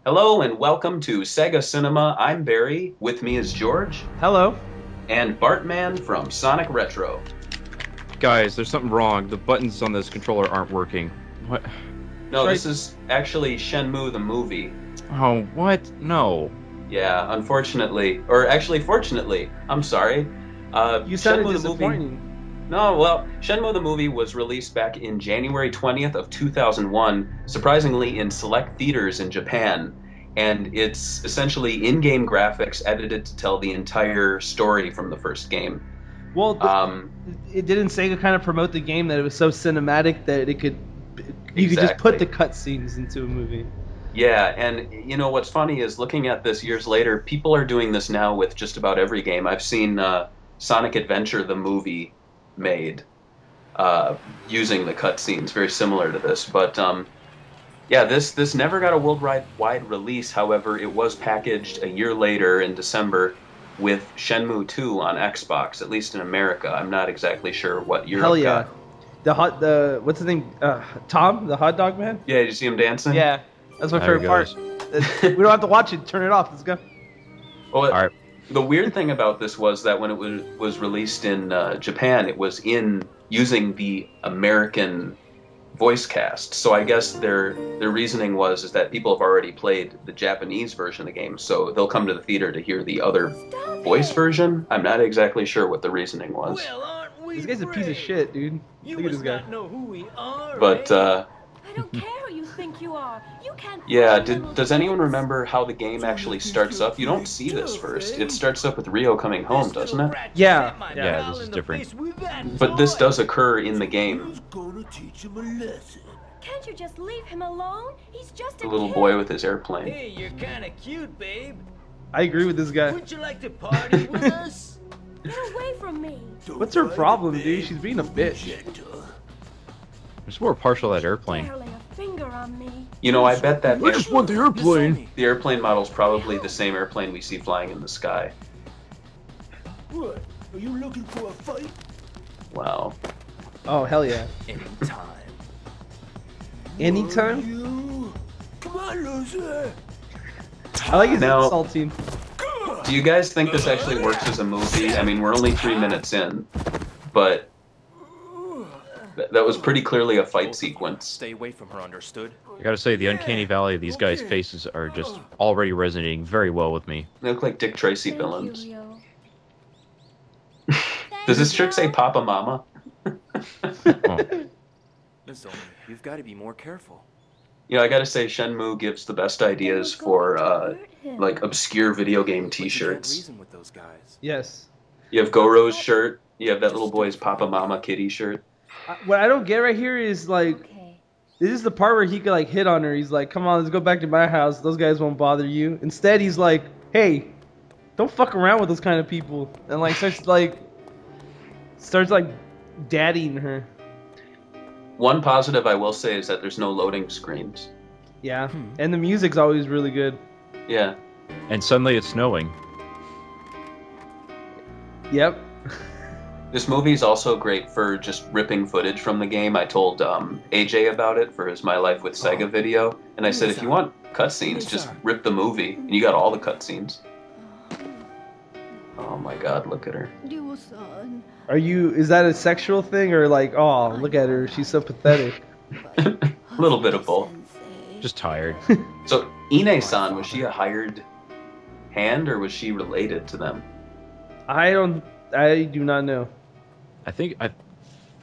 Hello and welcome to SEGA Cinema. I'm Barry. With me is George Hello. and Bartman from Sonic Retro. Guys, there's something wrong. The buttons on this controller aren't working. What? No, this is actually Shenmue the Movie. Oh, what? No. Yeah, unfortunately, or actually fortunately, I'm sorry. You sounded Shenmue the disappointing. Movie. No, well, Shenmue the Movie was released back in January 20th of 2001, surprisingly in select theaters in Japan. And it's essentially in-game graphics edited to tell the entire story from the first game. Well, it didn't Sega kind of promote the game that it was so cinematic that you could just put the cutscenes into a movie. Yeah, and you know what's funny is looking at this years later, people are doing this now with just about every game. I've seen Sonic Adventure the movie made using the cutscenes, very similar to this. But yeah, this never got a worldwide release. However, it was packaged a year later in December with Shenmue 2 on Xbox, at least in America. I'm not exactly sure what Europe Hell yeah. got. What's his name? Tom, the hot dog man? Yeah, did you see him dancing? Yeah. That's my There favorite he part. We don't have to watch it. Turn it off. Let's go. Well, All right. the weird thing about this was that when it was released in Japan, it was using the American voice cast. So I guess their reasoning is that people have already played the Japanese version of the game, so they'll come to the theater to hear the other voice version. I'm not exactly sure what the reasoning was. Well, aren't we This guy's a piece of brave? shit, dude. You Look at this must guy. not know who we are, But eh? I don't care who you think you are. You can't. yeah, find little does anyone kids. remember how the game actually starts up? You don't see this first. It starts up with Rio coming home, doesn't it? Yeah. Yeah, this is different. But this does occur in the game. Gonna teach him a lesson. Can't you just leave him alone? He's just a The little kid. boy with his airplane. Hey, you're kind of cute, babe. I agree with this guy. Would you like to party with us? Get away from me. What's her problem, dude? She's being a bitch. I'm just more partial to that airplane. Dare lay a finger on me. You know, I bet that I just want the airplane. the airplane model's probably the same airplane we see flying in the sky. What? Are you looking for a fight? Wow. Oh, hell yeah. Anytime. Anytime? You? Come on, loser. I like his Now- insulting. Do you guys think this actually works as a movie? I mean, we're only 3 minutes in, but that was pretty clearly a fight sequence. Stay away from her, understood? I gotta say, the uncanny valley of these guys' faces are just already resonating very well with me. They look like Dick Tracy Thank you, villains. Rio. Does this shirt say Papa Mama? Nozomi, you've got to be more careful. You know, I gotta say, Shenmue gives the best ideas for, like, obscure video game But you can't t-shirts. reason with those guys. Yes. You have Goro's shirt, you have that little boy's Papa Mama kitty shirt. What I don't get right here is, like, Okay. this is the part where he could, like, hit on her. He's like, come on, let's go back to my house. Those guys won't bother you. Instead, he's like, hey, don't fuck around with those kind of people. And, like, starts daddying her. One positive I will say is that there's no loading screens. Yeah. And the music's always really good. Yeah. And suddenly it's snowing. Yep. This movie is also great for just ripping footage from the game. I told AJ about it for his My Life with Sega video, and I said, if you want cutscenes, just rip the movie, and you got all the cutscenes. Oh my god, look at her. Is that a sexual thing or like, oh, look at her, she's so pathetic? A little bit of both. Just tired. So, Ine-san, was she a hired hand, or was she related to them? I do not know.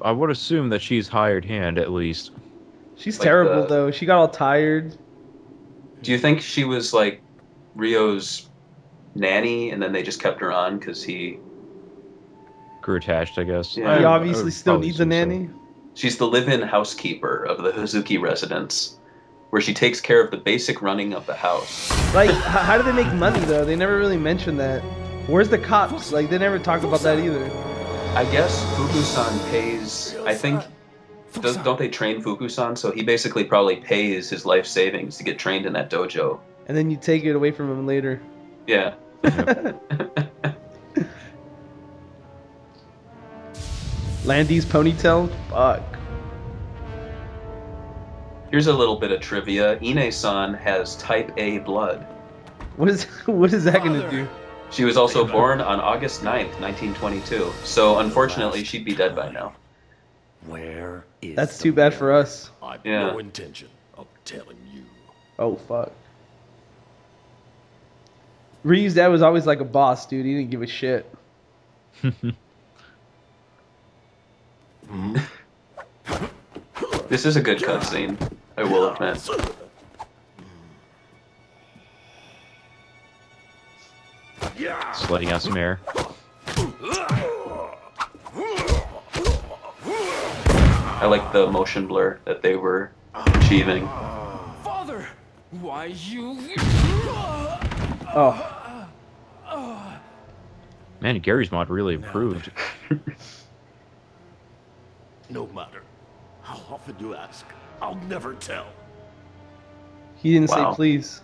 I would assume that she's hired hand at least. She's Like terrible the- though. She got all tired. Do you think she was, like, Rio's nanny, and then they just kept her on because he... Grew attached, I guess. Yeah. He I obviously would still probably needs a assume so. nanny. She's the live-in housekeeper of the Hazuki residence, where she takes care of the basic running of the house. Like, how do they make money though? They never really mention that. Where's the cops? Like, they never talk about that either. I guess Fuku-san pays, I think, don't they train Fuku-san? So he basically probably pays his life savings to get trained in that dojo. And then you take it away from him later. Yeah. Landy's ponytail? Fuck. Here's a little bit of trivia. Ine-san has type A blood. What is that gonna do? She was also born on August 9th, 1922. So unfortunately, she'd be dead by now. Where is That's too bad for us. I've Yeah. no intention of telling you. Oh fuck. Ryu's dad was always like a boss, dude. He didn't give a shit. This is a good cutscene, I will admit. Just letting out some air. I like the motion blur that they were achieving. Father! Why you... Oh, Man, Gary's mod really improved. No matter how often you ask, I'll never tell. he didn't Wow. say please.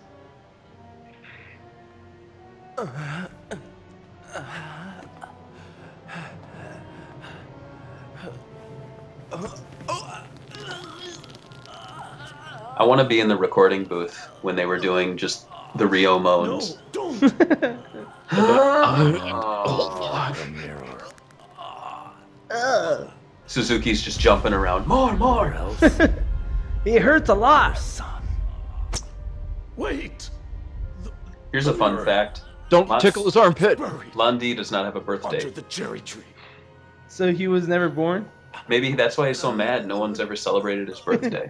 I want to be in the recording booth when they were doing just the Rio moans. Don't. Oh. Mirror. Suzuki's just jumping around. More, more. Else, It hurts a lot. son. Wait. Here's a fun fact. Don't tickle his armpit. Buried Lundy does not have a under birthday. the cherry tree. So he was never born? Maybe that's why he's so mad. No one's ever celebrated his birthday.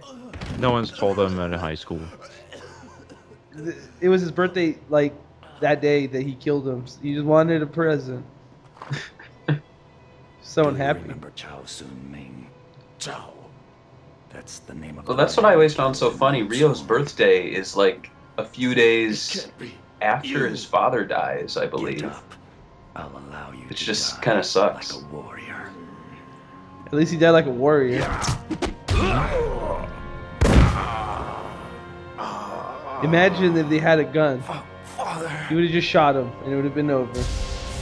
No one's told him in high school. It was his birthday, like, that day that he killed him. He just wanted a present. So Do you unhappy. remember Chao Sun Ming? Chao. That's the name of Well, the that's what man. I always found so funny. Rio's birthday is like a few It days can't be. after You. his father dies, I Get believe. up. I'll allow you It to just die kinda sucks. like a warrior. At least he died like a warrior. Imagine if they had a gun. Father. He would have just shot him, and it would have been over.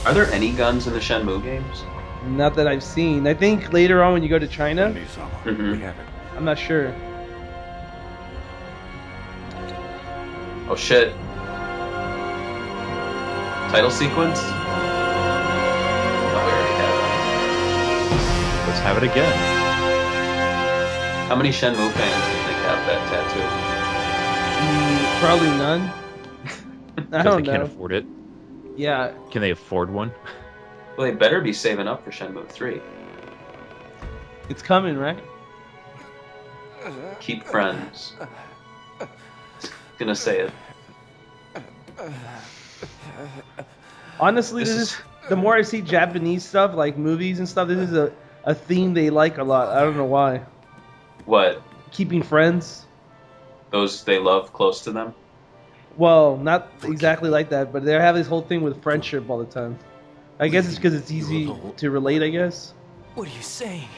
Are there any guns in the Shenmue games? Not that I've seen. I think later on when you go to China, Mhm. We have it. I'm not sure. Oh shit. Title sequence? Oh, we already have Let's have it again. it. How many Shenmue fans do you think have that tattoo? Probably none. I Because don't they can't know. afford it. Yeah, Can they afford one? Well, they better be saving up for Shenmue 3. it's coming, right? Keep friends. Gonna say it. Honestly, This this is- is the more I see Japanese stuff, like movies and stuff. This is a theme they like a lot. I don't know why. What? Keeping friends. Those they love close to them? Well, not exactly like that, but they have this whole thing with friendship all the time. I guess it's because it's easy to relate. I guess. What are you saying?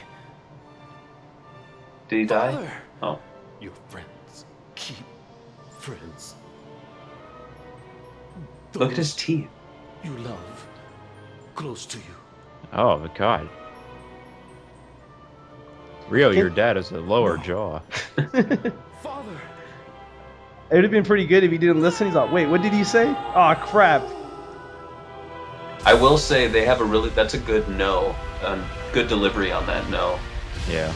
Did he die? Father! Oh. Your friends. Keep friends. Look at his teeth. You love. Close to you. Oh, my God. Rio, your dad has a lower jaw. Father! It would have been pretty good if he didn't listen. He's like, wait, what did he say? Aw, crap. I will say they have a really, that's a good no. Good delivery on that no. Yeah.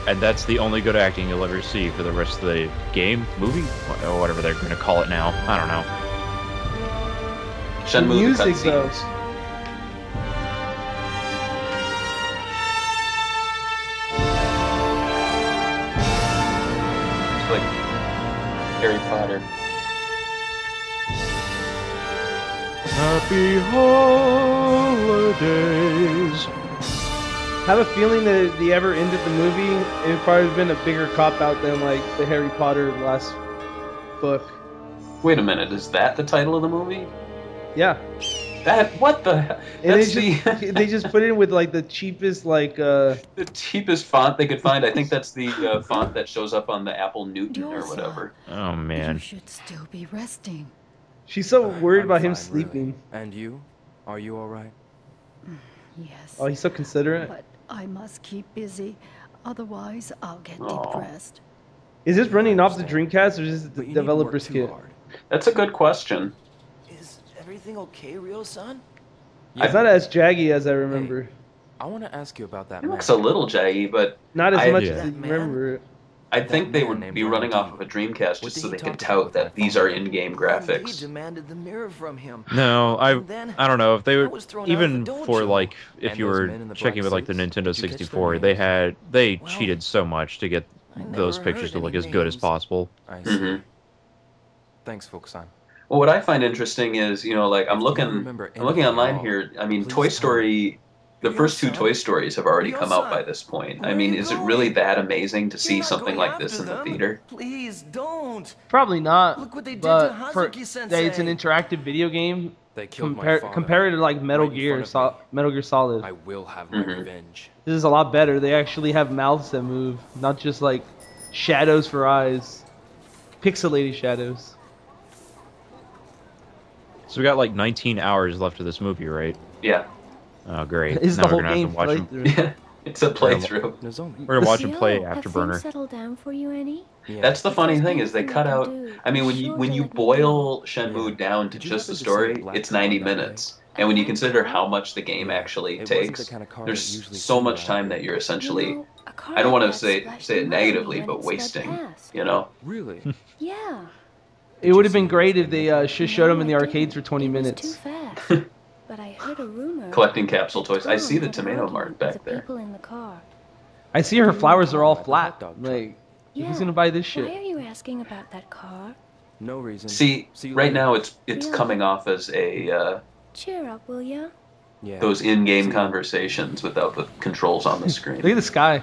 And that's the only good acting you'll ever see for the rest of the game, movie, or whatever they're going to call it now. I don't know. Shenmue music, the though. cutscenes. It's like Harry Potter. Happy holidays. I have a feeling that if they ever ended the movie, it would probably have been a bigger cop out than like the Harry Potter last book. Wait a minute, is that the title of the movie? Yeah. That, what the? And That's they just put it with like the cheapest like the cheapest font they could find. I think that's the font that shows up on the Apple Newton or whatever. Oh, You man. should still be resting. she's so worried I'm about him fine, really. sleeping. And you? Are you alright? Yes. Oh, he's so considerate. But I must keep busy. Otherwise, I'll get Aw. depressed. Is this running off the Dreamcast or is this But the you needn't work developer's too kit? hard. That's a good question. Is everything okay, Ryo-san? It's not as jaggy as I remember. I want to ask you about that It man. looks a little jaggy, but Not as I- much Yeah. as I That man? remember it. I think they man would named be running Randy. off of a Dreamcast What just did so he they could talk about tout with my that these are father? in-game Randy graphics. demanded the mirror from him. No, And then I don't know if they I were was thrown out even of the for dojo. like if And you those were men in the checking black with like the suits, Nintendo did you catch their 64, names? they Well, cheated so much to get I those never pictures to heard look any as good as names. possible. I see. Mhm. Thanks, Fukusan. Well, what I find interesting is, like If you remember I'm looking anything at online all, here. I mean, please Toy tell me. Story, the first two Ryo-san? Toy Stories have already come out by Ryo-san, this point. where I are mean, you is it really going? that amazing to You're see not something going like this after in the them. theater? Please don't. Probably not. Look what they did but to for Hazuki-sensei. that it's an interactive video game. They killed my father. Compare it to like Metal right in Gear, front of me. Metal Gear Solid. I will have my Mhm. revenge. This is a lot better. They actually have mouths that move, not just like shadows for eyes, pixelated shadows. So we got like 19 hours left of this movie, right? Yeah. Oh, great. This is Now the we're whole gonna have game to watch him. playthrough. Yeah. It's a playthrough. Nozomi. We're gonna watch him So, play have Afterburner. things settled down for you any? Yeah. That's the funny Because thing is they anything cut I can out. do, I mean, be when sure you to let me boil know. Shenmue Yeah. down to Did you just the happen to see a story, black it's car 90 that way? minutes. And when you consider how much the game Yeah. actually It wasn't the takes, kind of car there's that usually so see much around time here. that you're essentially. You know, a car I don't like want to that say splashed it in front of me negatively, when but it sped wasting. past. Really? Yeah. It would have been great if they just showed them in the No, I arcades for didn't. 20 It was minutes. too fast. But I heard a rumor. Collecting capsule that toys. I see Tom the had an tomato argument mark with back the there. people in the car. I see her flowers are all At the flat. hot dog truck. Like, Yeah. who's gonna buy this Why shit? are you asking about that car? No reason. See, you right later. now it's Yeah. coming off as a Cheer up, will ya? Yeah. those in-game See you. conversations without the controls on the Look screen. at the sky.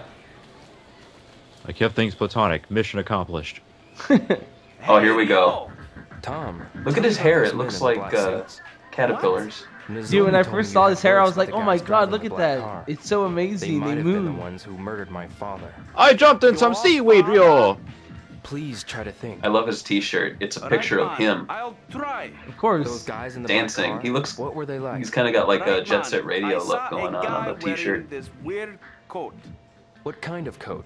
I kept things platonic. Mission accomplished. Oh, here we go. Tom. Look at his hair. It looks like caterpillars. Dude, when I first saw his hair, I was like, oh my god, look at that. It's so They amazing. might They have been the move. ones who murdered my father. I jumped in some seaweed, Ryo! Please try to think. I love his T-shirt. It's a picture of him I'll try. Of course. Those guys in the dancing. black car, He looks. What were they like? He's kind of got like a Right, Jet man. Set Radio I look saw going a on guy the T-shirt. wearing this weird coat. What kind of coat?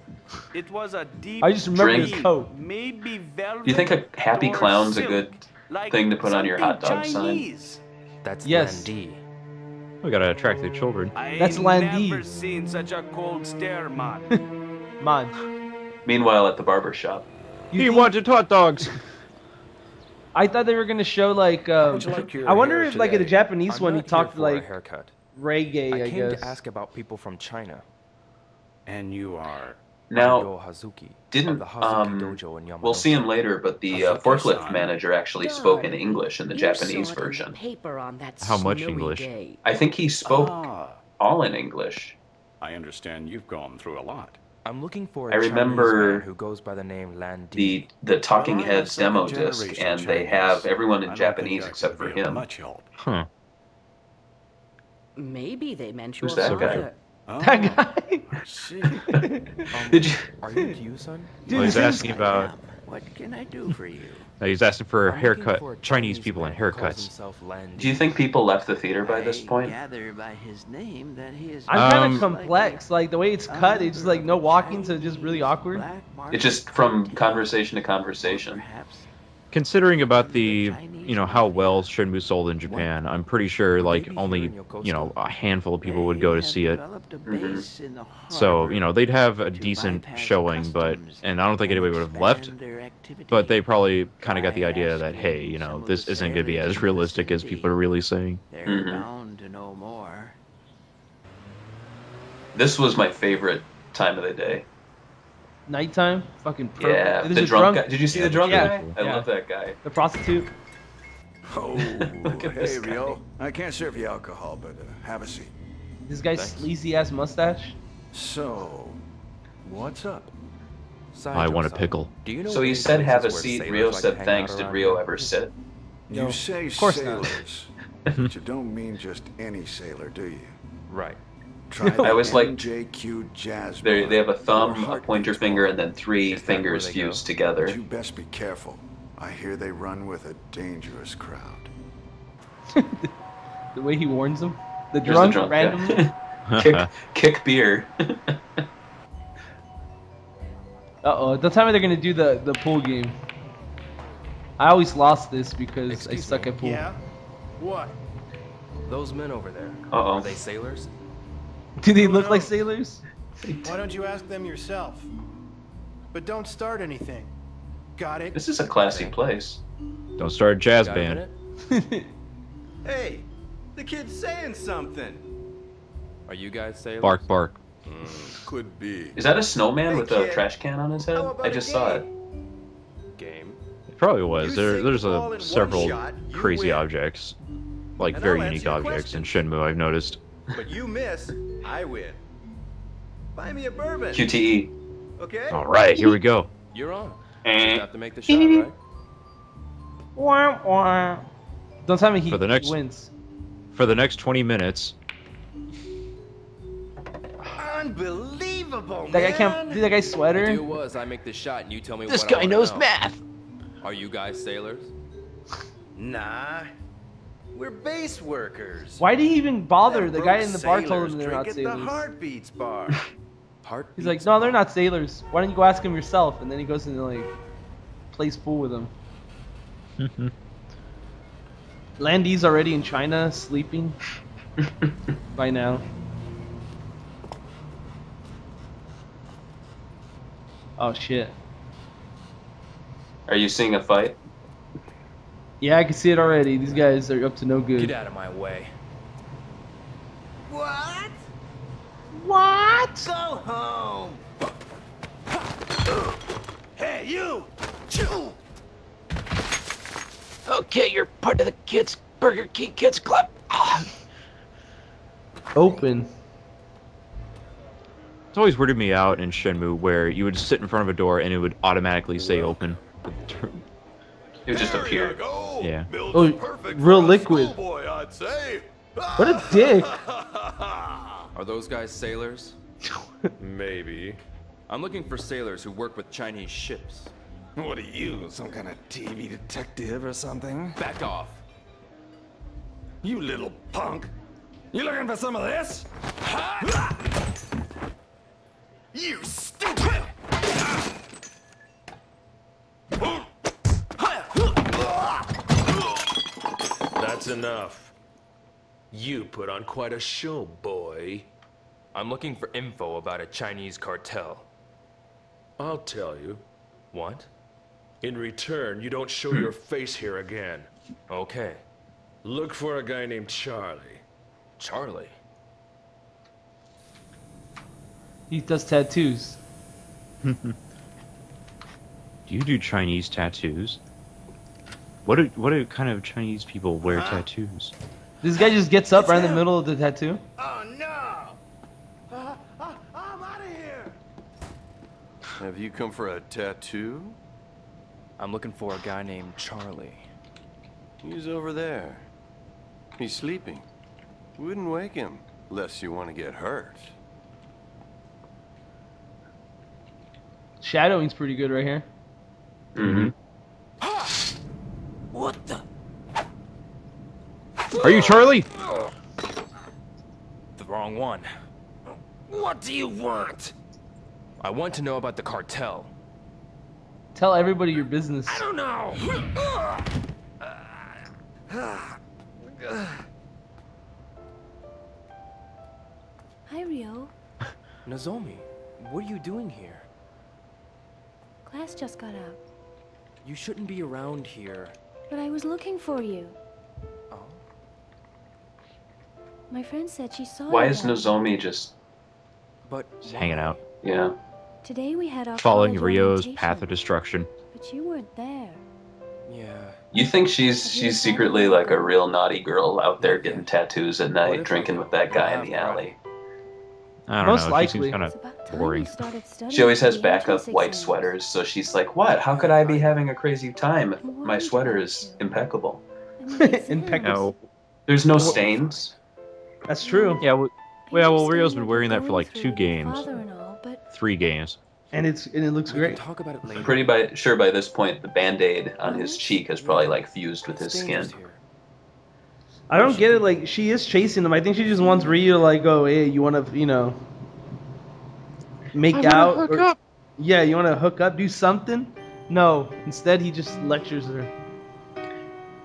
It was a deep I just remember Drink. his coat. maybe velvet. Do you think a happy or clown's a silk, good like thing to put on your hot something dog sign? Chinese? That's Yes. Landy. We gotta attract the children. I That's ain't Landy. never seen such a cold stare, man. Man. Meanwhile, at the barber shop, You He think- wanted hot dogs! I thought they were gonna show like. would you like your I wonder hair if like in the today? Japanese I'm one he not here talked for a like haircut. reggae. I I came guess. to ask about people from China. And you are. now Ryo Hazuki, of didn't the Hazuki Dojo in we'll see him Yamanote. later, but the Hazuki-san. forklift manager actually spoke in English in the You Japanese saw it in the version. paper on that How much snowy English? day. I think he spoke Ah, all in English. I understand you've gone through a lot. I'm looking for a I Chinese remember man who goes by the name Landy. The Talking Well, I'm a Heads demo second disc, generation and they Chinese. have everyone I in don't Japanese think I except could for be of him. Much help. Huh. Maybe they meant Who's your that guy? father. Oh, That guy. I see. Did you? Are you Ryu-san? Dude, Well, he's this is- asking about. What can I do for you? He's asking for a I'm looking haircut. for a Chinese people and man who calls haircuts. himself Landy. Do you think people left the theater by this I point? gather by his name that he is. I'm kind Um, of complex. Like the way it's cut, it's just like no walking, so it's just really awkward. It's just from conversation to conversation. Perhaps. Considering about the, how well Shenmue sold in Japan, I'm pretty sure like only, a handful of people would go to see it. So, they'd have a decent showing, and I don't think anybody would have left. But they probably kind of got the idea that, hey, this isn't going to be as realistic as people are really saying. They're Mhm. bound to know more. This was my favorite time of the day. Nighttime, fucking perfect. Yeah, There's the a drunk guy. Did you see Yeah, the drunk yeah, guy? I yeah. love that guy. The prostitute. Oh, Look at this hey, guy. Rio. I can't serve you alcohol, but have a seat. This guy's sleazy ass mustache. So, what's up? I want a pickle. Do you know So he any said, "Have a places where seat." sailors Rio like to said, hang "Thanks." out Did around Rio here? ever sit? No, You say of course not. sailors, but you don't mean just any sailor, do you? Right. Try I was like- MJQ Jazz They Bar, have a where thumb, a heartbeats pointer finger, fall. and then three Is that where fingers they fused go? together. But you best be careful. I hear they run with a dangerous crowd. The way he warns him. The Here's drunk, the drunk randomly. guy. kick beer. Uh-oh, don't tell me they're gonna do the pool game. I always lost this because Excuse I suck me. at pool. Yeah? What? Those men over there. Uh-oh. Are they sailors? Do they Who look like knows? sailors? Why don't you ask them yourself? But don't start anything. Got it? This is a classy place. Don't start a jazz Got a band. minute? Hey, the kid's saying something. Are you guys sailors? Bark, bark. Could be. Is that a snowman Hey, with a kid. trash can on his head? How about I a just saw it. Game. It probably was. You There's sink all in one several shot, you crazy win. objects, like And very I'll unique answer your objects in Shenmue. I've noticed. But you miss, I win. Buy me a bourbon. QTE. Okay? All right, here we go. You're on. Eh. Just have to make the shot, right? Wah, wah. Don't tell me he For the next- wins. For the next 20 minutes, Unbelievable, That guy man. can't. Dude, that guy's The sweater. deal was I make the shot and you tell me this what I guy wanna knows know. math. Are you guys sailors? Nah. We're base workers. Why did he even bother? Them The guy broke in the bar told sailors him they're drink not at the sailors. Heartbeats bar. Heart. He's like, no, they're not sailors. Why don't you go ask him yourself? And then he goes and like plays pool with him. Landy's already in China, sleeping by now. Oh shit. Are you seeing a fight? Yeah, I can see it already. These guys are up to no Get good. out of my way. What? What? Go home. Hey, you! Okay, you're part of the Burger King Kids Club. Open. It's always weirded me out in Shenmue where you would sit in front of a door and it would automatically say open. It would just appear. Yeah. Oh, real liquid. Boy, I'd say. What a dick. Are those guys sailors? Maybe. I'm looking for sailors who work with Chinese ships. What are you, some kind of TV detective or something? Back off. You little punk. You looking for some of this? You stupid! That's enough. You put on quite a show, boy. I'm looking for info about a Chinese cartel. I'll tell you. What? In return, you don't show your face here again. Okay. Look for a guy named Charlie. Charlie. He does tattoos. Do you do Chinese tattoos? What do kind of Chinese people wear tattoos? This guy just gets up right in the middle of the tattoo. Oh no! I'm out of here! Have you come for a tattoo? I'm looking for a guy named Charlie. He's over there. He's sleeping. Wouldn't wake him, unless you want to get hurt. Shadowing's pretty good right here. Mm-hmm. What the? Are you Charlie? The wrong one. What do you want? I want to know about the cartel. Tell everybody your business. I don't know! Hi, Rio. Nozomi, what are you doing here? Class just got out, You shouldn't be around here. but I was looking for you. Oh? My friend said she saw Why you is out. Nozomi just, But Just hanging out. yeah? Today we had our Following college Rio's orientation, path of destruction. but you weren't there. yeah. You think she's secretly like a real naughty girl out there getting tattoos at night, drinking with that guy in the alley? I don't Most know. likely. She seems kind It's of about time boring. you started studying She always for has the backup entrance white exams. sweaters, so she's like, "What? How could I be having a crazy time? And why My did you sweater have is to? impeccable. I mean, the exams. Impeccable. No. There's no stains." That's true. Yeah. Well, I Rio's understand been what wearing you're that for going like through 2 with your games, father and all, but 3 games. And it looks We great. can talk about it later. Pretty sure by this point the band-aid on his cheek has probably like fused with his It's skin. dangerous here. I don't get it. Like she is chasing them. I think she just wants Ryu to like go, hey, you want to, make out? Or, Yeah, you want to hook up, do something? No. Instead, he just lectures her.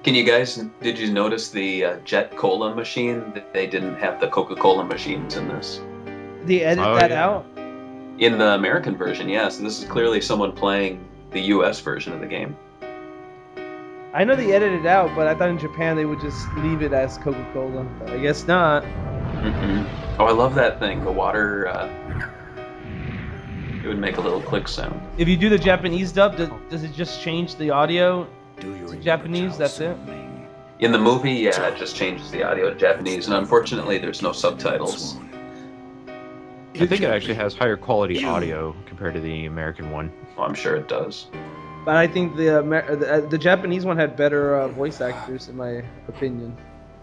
Did you notice the Jet Cola machine? They didn't have the Coca-Cola machines in this. They edit that out? In the American version, yeah. So this is clearly someone playing the US version of the game. I know they edited it out, but I thought in Japan they would just leave it as Coca-Cola. But I guess not. Oh, I love that thing. The water, it would make a little click sound. If you do the Japanese dub, does it just change the audio to Japanese? That's it? In the movie, yeah, it just changes the audio to Japanese, and unfortunately there's no subtitles. I think it actually has higher quality audio compared to the American one. Oh, I'm sure it does. But I think the Japanese one had better voice actors, in my opinion.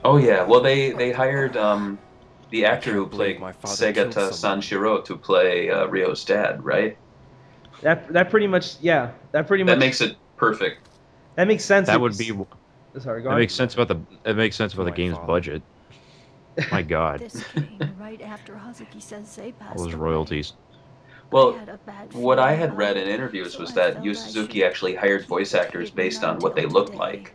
Oh yeah, well they hired the actor who played Segata Sanshiro to play Ryo's dad, right? That pretty much, yeah. That makes it perfect. That makes sense. That would be. Sorry, go That on. makes sense about the game's budget. My God. This came right after Hazuki Sensei passed All those away. royalties. Well, what I had read in interviews was that Yu Suzuki actually hired voice actors based on what they looked like.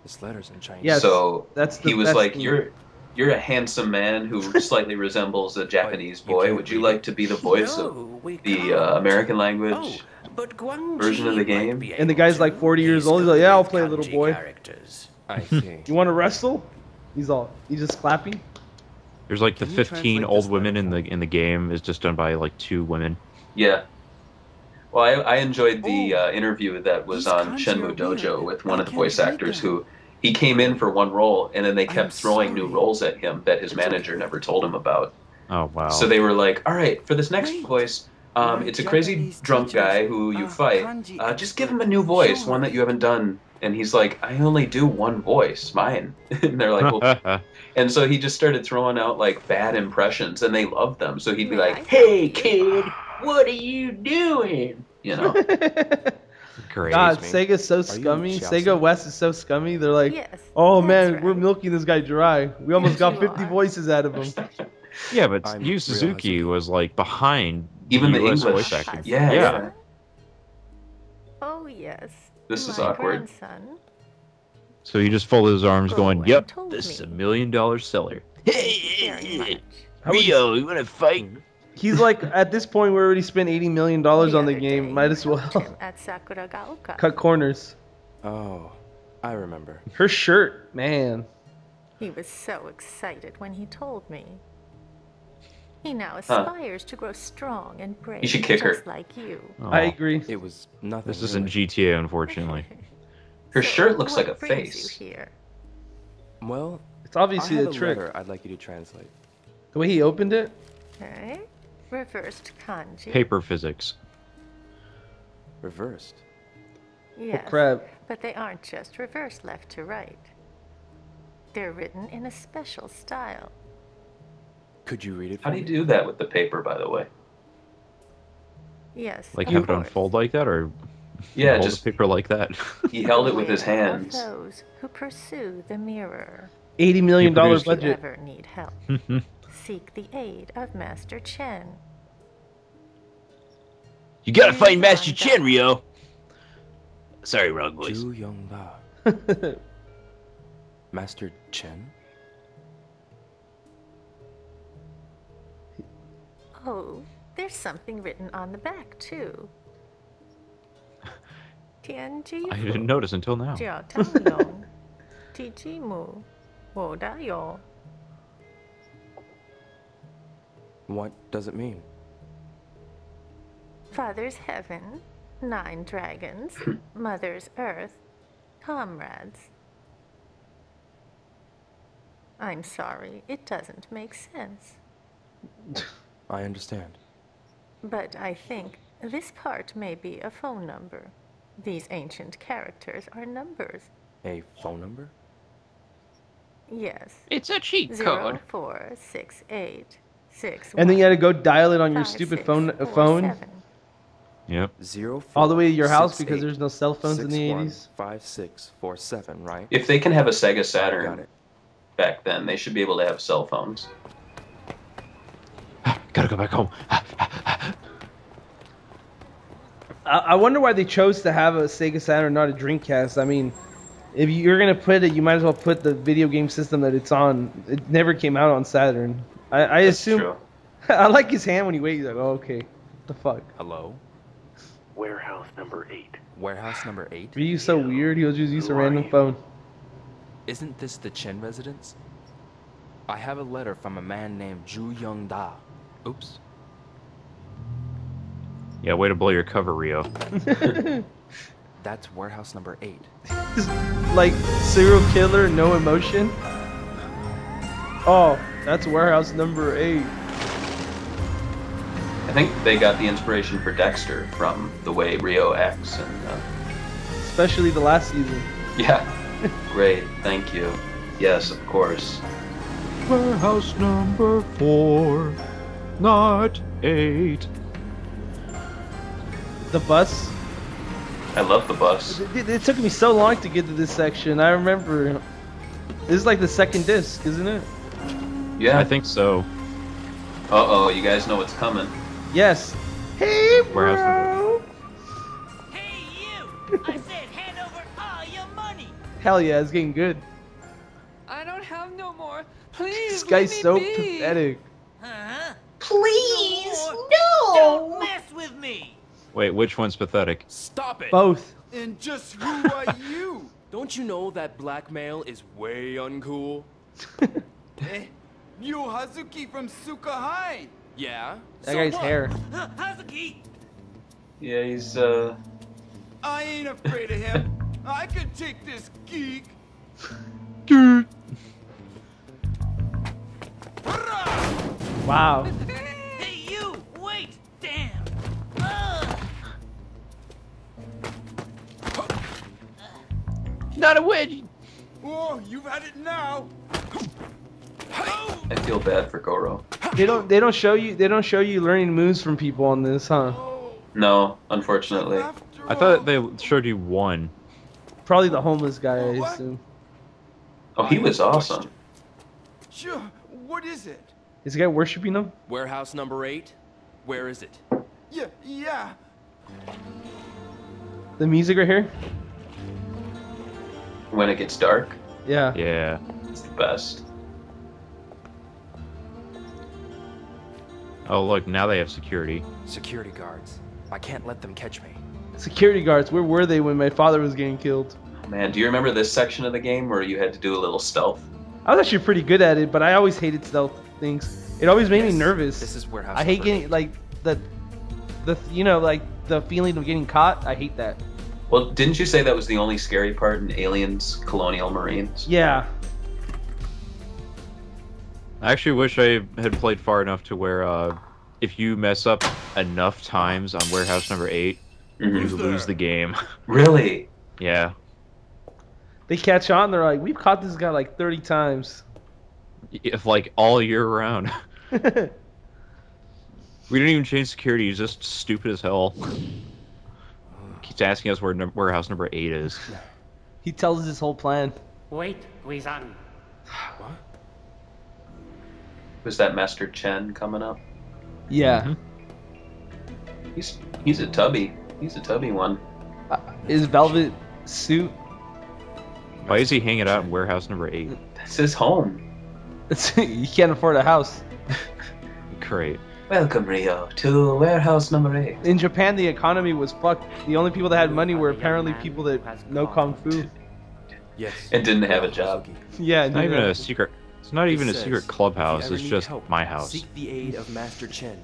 This letter's in Chinese. Yes, so he was like, the- you're a handsome man who slightly resembles a Japanese boy. Would you like to be the voice of the American language version of the game? And the guy's like 40 years old. He's like, yeah, I'll play a little boy. I see. You want to wrestle? He's just clapping. There's like the 15 old women in the game is just done by like 2 women. Yeah. Well, I enjoyed the interview that was on Shenmue Dojo with one of the voice actors who he came in for one role and then they kept throwing new roles at him that his manager never told him about. Oh wow. So they were like, all right, for this next voice, it's a crazy drunk guy who you fight. Just give him a new voice, one that you haven't done. And he's like, I only do one voice, mine. And they're like, well. And so he just started throwing out like bad impressions, and they loved them. So he'd be like, "Hey kid, what are you doing?" You know. Great. God, Sega's so scummy. Sega West is so scummy. They're like, oh man, we're milking this guy dry. We almost got 50 voices out of him. Yeah, but Yu Suzuki was like behind even the US English voice acting. Yeah. Oh yes. This is awkward. Grandson. So he just folded his arms, going, "Yep, this is $1 million seller." Hey, Rio, you wanna fight? He's like, at this point, we already spent $80 million on the game. Might as well at Sakuragaoka. cut corners. Oh, I remember. Her shirt, man. He was so excited when he told me. He now aspires to grow strong and brave, You should kick her. just like you. Oh, I agree. It was nothing. This isn't GTA, unfortunately. Her So shirt looks like a what brings face. you here? Well, It's obviously I have the a trick. letter I'd like you to translate. The way he opened it. Okay. Reversed kanji. Paper physics. Reversed. Yes. crap. But they aren't just reversed left to right. They're written in a special style. Could you read it for How do you me? do that with the paper, by the way? Yes. Like of have it course. unfold like that, or Yeah, hold just the paper like that. he held it with his Beware hands. Of those who pursue the mirror. $80 million produced it. If you budget. ever need help, seek the aid of Master Chen. You gotta find Master Chen, Rio. Sorry, wrong voice. Zhu Yonglao. Master Chen? Oh, there's something written on the back, too. Tianji I didn't notice until now. 叫汤龙 提吉姆 我的有 What does it mean? Father's heaven, 9 dragons, mother's earth, comrades. I'm sorry, it doesn't make sense. I understand. But I think this part may be a phone number. These ancient characters are numbers. A phone number? Yes. It's a cheat code. 0468 And then you had to go dial it on your stupid phone. Yep. 04 All the way to your house 68 because there's no cell phones in the 61 80s. 5647, right? If they can have a Sega Got Saturn it. back then, they should be able to have cell phones. Gotta go back home. I wonder why they chose to have a Sega Saturn, not a Dreamcast. I mean, if you're gonna put it, you might as well put the video game system that it's on. It never came out on Saturn. I assume. True. I like his hand when he waits. Like, oh, okay, what the fuck? Hello? Warehouse number 8. Warehouse number 8? Ryu's so weird. He'll just use a random phone. Isn't this the Chen residence? I have a letter from a man named Zhu Yongda. Oops. Yeah, way to blow your cover, Rio. That's warehouse number 8. Like serial killer, no emotion. Oh, that's warehouse number 8. I think they got the inspiration for Dexter from the way Rio acts, and especially the last season. yeah, great, thank you. Yes, of course. Warehouse number 4, not 8. The bus. I love the bus. It took me so long to get to this section. I remember. This is like the second disc, isn't it? Yeah, I think so. Uh-oh, you guys know what's coming. Yes. Hey, bro. Hey, you! I said hand over all your money. Hell yeah, it's getting good. I don't have no more. Please, This guy's let me so be. pathetic. Huh? Please, No! no! Don't mess with me. Wait, which one's pathetic? Stop it! Both. And just who are you? Don't you know that blackmail is way uncool? You Hazuki from Suka High. Yeah? That guy's what? hair. Hazuki! Yeah, he's, I ain't afraid of him. I can take this geek. Wow. Hey, you! Wait! Damn! Ugh. Not a wedgie. Oh, you've had it now. I feel bad for Goro. They don't show you learning moves from people on this, huh? No, unfortunately. I thought they showed you one. Probably the homeless guy, I assume. Oh, he was awesome. Sure. What is it? Is the guy worshiping them? Warehouse number 8? Where is it? Yeah. The music right here? When it gets dark, Yeah. Yeah. it's the best. Oh, look, now they have security. Security guards. I can't let them catch me. Security guards, where were they when my father was getting killed? Man, do you remember this section of the game where you had to do a little stealth? I was actually pretty good at it, but I always hated stealth things. It always made me nervous. This is warehouse I hate number getting 8. like the like the feeling of getting caught. I hate that. Well, didn't you say that was the only scary part in Aliens Colonial Marines? Yeah. I actually wish I had played far enough to where if you mess up enough times on warehouse number 8, you lose the game. Really? Yeah. They catch on. They're like, we've caught this guy like 30 times. If like all year round. We didn't even change security. He's just stupid as hell. Keeps asking us where warehouse number 8 is. He tells us his whole plan. Wait, Guizan. What? Was that Master Chen coming up? Yeah. He's a tubby. He's a tubby one. His velvet suit. Why is he hanging out in warehouse number 8? That's his home. You can't afford a house. Great. Welcome, Rio, to warehouse number 8. In Japan, the economy was fucked. The only people that had money were apparently people that know kung fu. Yes. And didn't have a job. Yeah. It's not even a secret. It's not even a secret clubhouse. It's just my house. Seek the aid of Master Chen.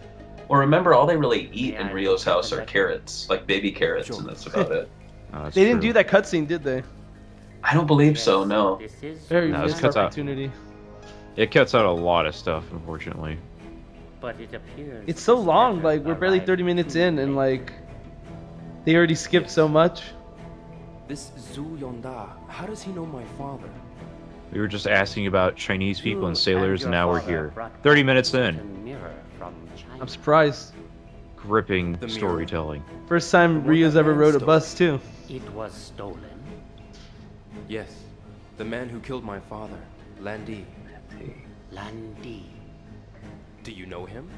Well, remember, all they really eat in Rio's house are carrots, like baby carrots, and that's about it. Oh, They didn't do that cutscene, did they? I don't believe so, no. Very No, missed cuts out. opportunity. It cuts out a lot of stuff, unfortunately. But it appears It's so long. Like we're barely 30 minutes in, and like they already skipped so much. This Zhu Yongda, how does he know my father? We were just asking about Chinese people and sailors, and now we're here. 30 minutes in. I'm surprised. Gripping storytelling. First time Rio's ever rode a bus too. It was stolen. Yes. The man who killed my father, Landi. Landi. Do you know him?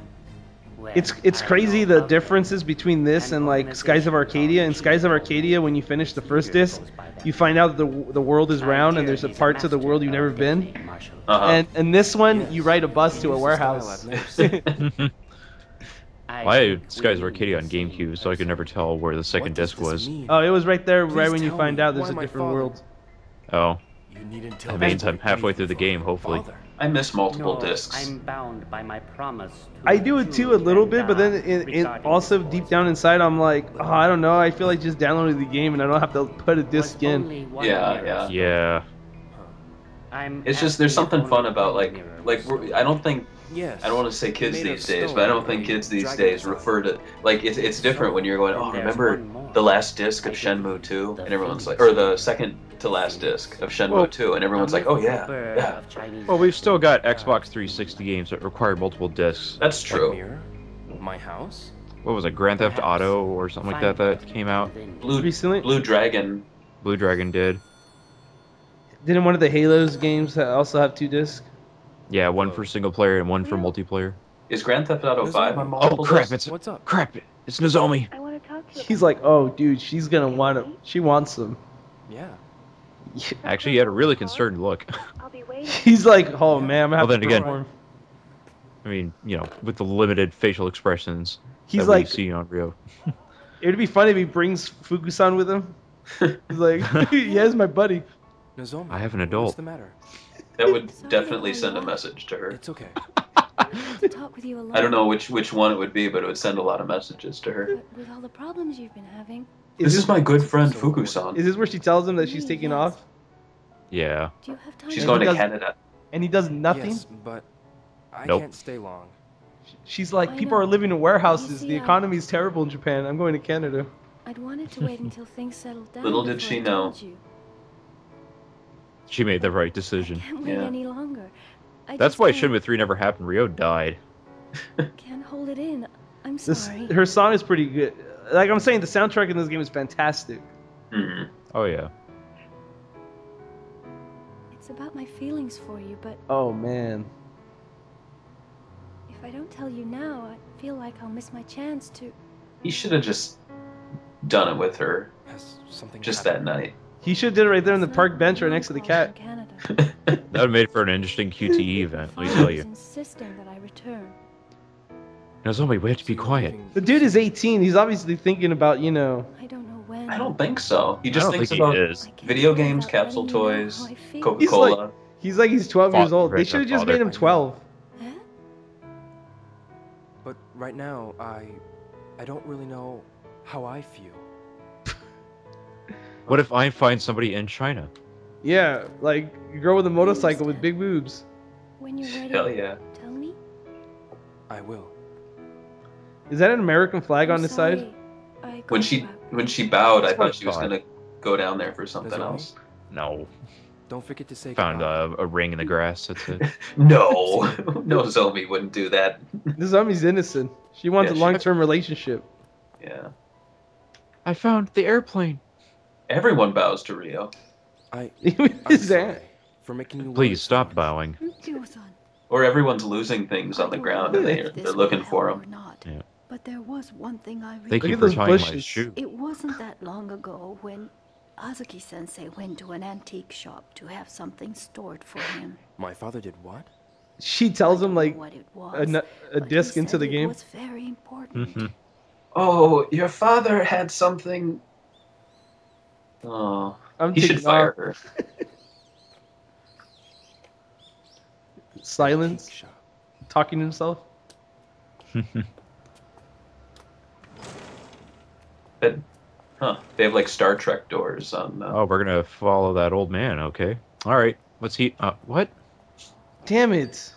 It's crazy the differences between this and like Skies of Arcadia. In Skies of Arcadia, when you finish the first disc, you find out that the world is round and there's a parts of the world you've never been. And this one, you ride a bus to a warehouse. I had Skies of Arcadia on GameCube, so I could never tell where the second disc was. Oh, it was right there, right when you find out there's a different world. Oh. That means I'm halfway through the game, hopefully. I miss multiple discs. I'm bound by my promise. I do it too a little bit, but then also deep down inside, I'm like, oh, I don't know. I feel like just downloading the game and I don't have to put a disc in. Yeah. It's just there's something fun about like I don't think. I don't want to say kids these days, but I don't think kids these days refer to like it's different when you're going. Oh, remember the last disc of Shenmue 2, and everyone's like, or the second to last disc of Shenmue 2, and everyone's like, oh yeah. Well, we've still got Xbox 360 games that require multiple discs. That's true. My house? What was it, Grand Theft Auto or something like that came out? Blue Dragon. Blue Dragon did. Didn't one of the Halos games also have 2 discs? Yeah, one for single player and one for multiplayer. Is Grand Theft Auto 5 on multiple crap! discs? What's up? Crap! It's Nozomi. He's like, oh, dude, she's gonna want him. She wants him. Yeah. Actually, he had a really concerned look. He's like, oh man, I'm gonna have then to again, perform. I mean, you know, with the limited facial expressions He's that like, we've seen on Rio. It'd be funny if he brings Fukusan with him. He's like, yeah, he's my buddy. Nozomi, I have an adult. What's the matter? That would definitely send a message to her. It's okay. Talk with you alone. I don't know which one it would be, but it would send a lot of messages to her. But with all the problems you've been having. This is my good friend Fukusan. Is this where she tells him that she's taking off? Yeah. Do you have time? She's going to Canada. And he does nothing? Yes, but I Nope. can't stay long. She's like, people are living in warehouses. The economy is terrible in Japan. I'm going to Canada. I'd wanted to wait until things settled down. Little did before she I know. told you. She made the right decision. Can't wait any longer. That's why Shenmue 3 never happened. Rio died. Can't hold it in. I'm This, sorry. her song is pretty good. Like I'm saying, the soundtrack in this game is fantastic. Oh, yeah. It's about my feelings for you, but Oh, man. if I don't tell you now, I feel like I'll miss my chance to. He should have just done it with her. Something Just that night. He should have did it right there on the park bench right next to the cat. That would have made for an interesting QTE event, let me tell you. Insisting that I return. Nozomi, we have to be quiet. The dude is 18. He's obviously thinking about, you know. I don't know when. I don't think so. He just I don't thinks think he about is. video games, capsule toys, He's Coca-Cola. like, he's 12 years old. They Right, should have their just father. made him 12. But right now, I don't really know how I feel. What if I find somebody in China? Yeah, like a girl with a motorcycle with big boobs. When you're ready, Hell yeah. tell me. I will. Is that an American flag on the side? When she bowed, I That's what thought she was I thought. gonna go down there for something Nozomi? else. No. Don't forget to say Found goodbye. a ring in the grass, that's it. No, no, Zomi wouldn't do that. This zombie's innocent. She wants Yeah, a long-term relationship. Yeah. I found the airplane. Everyone bows to Rio. I'm His sorry aunt. for making you Please stop bowing. Or everyone's losing things on the ground and they're looking for them. Yeah. But there was one thing I Thank you at for those tying my bushes. shoe. It wasn't that long ago when Azuki-sensei went to an antique shop to have something stored for him. My father did what? She tells him like What it a, was, nu- a but he disc into said the it game. was very important. Mhm. Oh, your father had something. Oh, I'm he should taking fire off. her. Silence. Talking to himself. But, they have like Star Trek doors on. Oh, we're gonna follow that old man, okay. Alright, let's heat what? Damn it.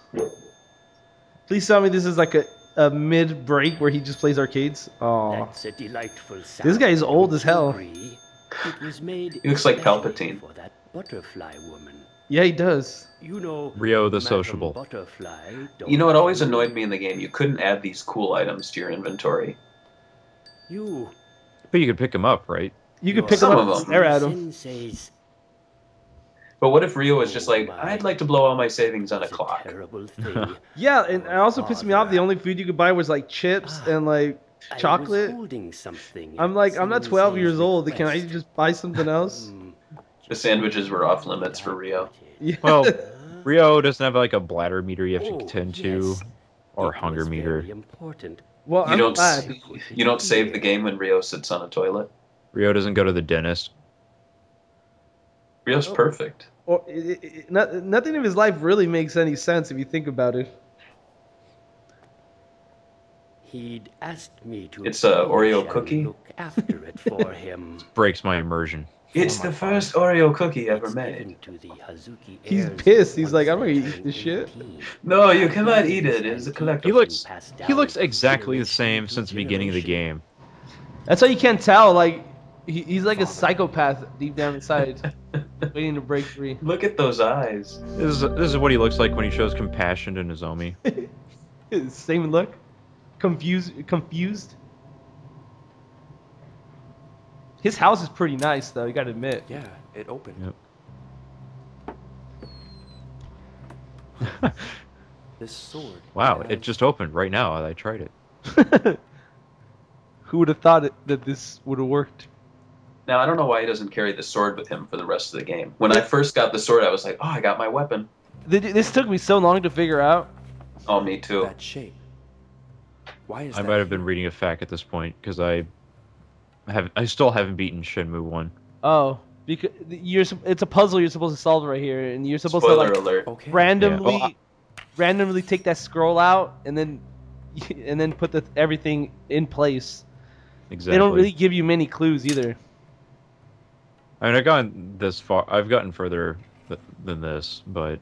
Please tell me this is like a mid-break where he just plays arcades. Oh, That's a delightful sound. this guy's old as hell. Agree? It was made He looks like especially Palpatine. for that butterfly woman. Yeah, he does. You know, Rio the Madame sociable. Butterfly, You know, it always annoyed me in the game. You couldn't add these cool items to your inventory. You. But you could pick him up, right? You could pick him Some up of and them. stare at him. Sensei's. But what if Rio was just like, I'd like to blow all my savings on a clock? Yeah, and it also pissed me off. The only food you could buy was like chips and like chocolate. I'm like, I'm not 12 years old. Can I just buy something else? The sandwiches were off limits for Rio. Yeah. Well, Rio doesn't have like a bladder meter you have to tend to, or hunger meter. Well, you don't save the game when Rio sits on a toilet. Rio doesn't go to the dentist. Rio's perfect. Or nothing of his life really makes any sense if you think about it. He'd asked me to. It's a Oreo cookie. Look after it for him. Breaks my immersion. It's the first Oreo cookie ever made. He's pissed. He's like, I'm gonna eat this shit. No, you cannot eat it. It's a collectible. He looks exactly the same since the beginning of the game. That's why you can't tell. Like, he's like a psychopath deep down inside, waiting to break free. Look at those eyes. This is what he looks like when he shows compassion to Nozomi. Same look. Confused. His house is pretty nice, though. You gotta admit. Yeah, it opened. Yep. This sword. Wow, it just opened right now. I tried it. Who would have thought that this would have worked? Now, I don't know why he doesn't carry the sword with him for the rest of the game. When I first got the sword, I was like, oh, I got my weapon. This took me so long to figure out. Oh, me too. That shape. Why is I that might have been reading a fact at this point because I still haven't beaten Shenmue 1. Oh, because it's a puzzle you're supposed to solve right here, and you're supposed Spoiler to like alert. Okay. randomly take that scroll out and then put everything in place. Exactly. They don't really give you many clues either. I mean, I've gotten this far. I've gotten further than this, but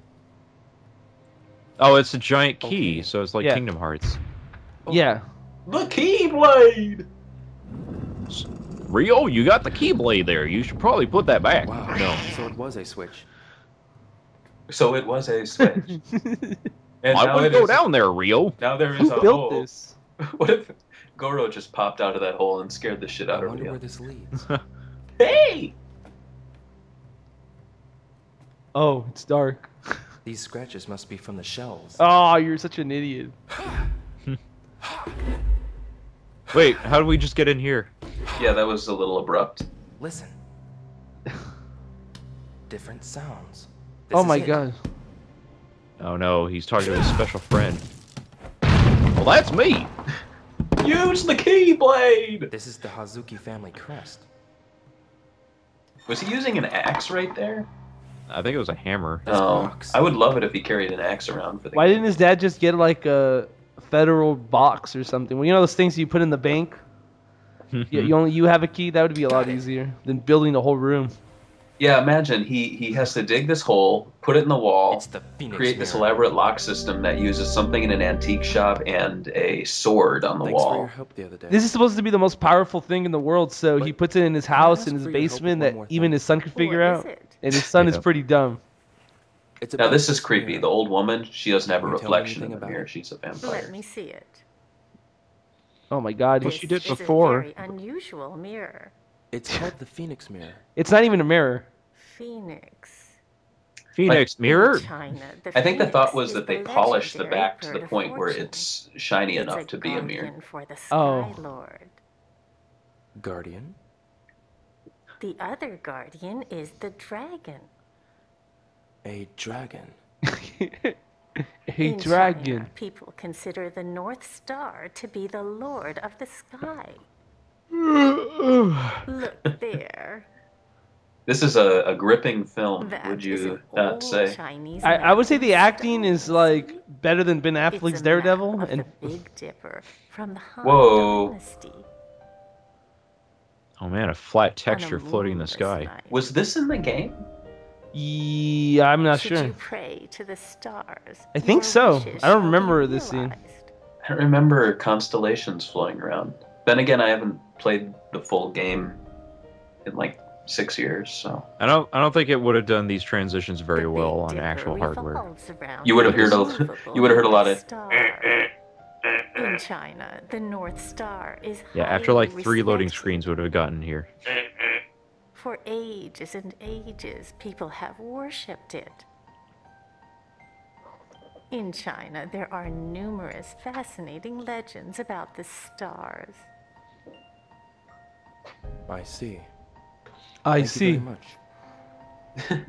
it's a giant key, so it's like Kingdom Hearts. Yeah. The Keyblade! Rio, you got the Keyblade there. You should probably put that back. Wow. No. So it was a switch. So it was a switch. And I wouldn't go down there, Rio. Now there is Who a built hole. this? What if Goro just popped out of that hole and scared the shit out I of wonder Rio? where this leads. Hey! Oh, it's dark. These scratches must be from the shells. Oh, you're such an idiot. Wait, how did we just get in here? Yeah, that was a little abrupt. Listen. Different sounds. Oh my god. Oh no, he's talking to his special friend. Well, that's me! Use the Keyblade! This is the Hazuki family crest. Was he using an axe right there? I think it was a hammer. Oh, I would love it if he carried an axe around for the Why game. didn't his dad just get like a federal box or something? Well, you know those things you put in the bank? You have a key? That would be a lot easier than building the whole room. Yeah, imagine he has to dig this hole, put it in the wall, create this elaborate lock system that uses something in an antique shop and a sword on the Thanks for your wall. help the other day. This is supposed to be the most powerful thing in the world, so he puts it in his house, in his basement, that even his son could figure out. And his son is pretty dumb. Now this is creepy. The old woman, she doesn't have a reflection in the mirror. She's a vampire. Let me see it. Oh my god. This she did is before. a very unusual mirror. It's called the Phoenix Mirror. It's not even a mirror. Phoenix. Phoenix mirror? China, I think the phoenix thought was is that they the polished the legendary back to the bird of point where fortune. it's shiny It's enough to be a mirror. guardian for the Oh. Sky Lord. Guardian? The other guardian is the dragon. A dragon. A In dragon. China, people consider the North Star to be the lord of the sky. Look there. This is a gripping film, That would is you an not old say? Chinese I would say the mountain acting is like better than Ben It's Affleck's a Daredevil. map of And the Big Dipper from the Han Whoa. Dynasty. Oh man, a flat texture floating in the sky. Was this in the game? yeah, I'm not Should sure. you pray to the stars? I think your so. wishes I don't shall be remember this scene. realized. I don't remember constellations floating around. Then again, I haven't played the full game in like 6 years, so I don't think it would have done these transitions very well on actual hardware. Revolves around you would have the heard a lot of. star. In China, the North Star is Yeah, after like highly 3 loading respected. screens would have gotten here. For ages and ages, people have worshipped it. In China, there are numerous fascinating legends about the stars. I see. I Thank see. you very much.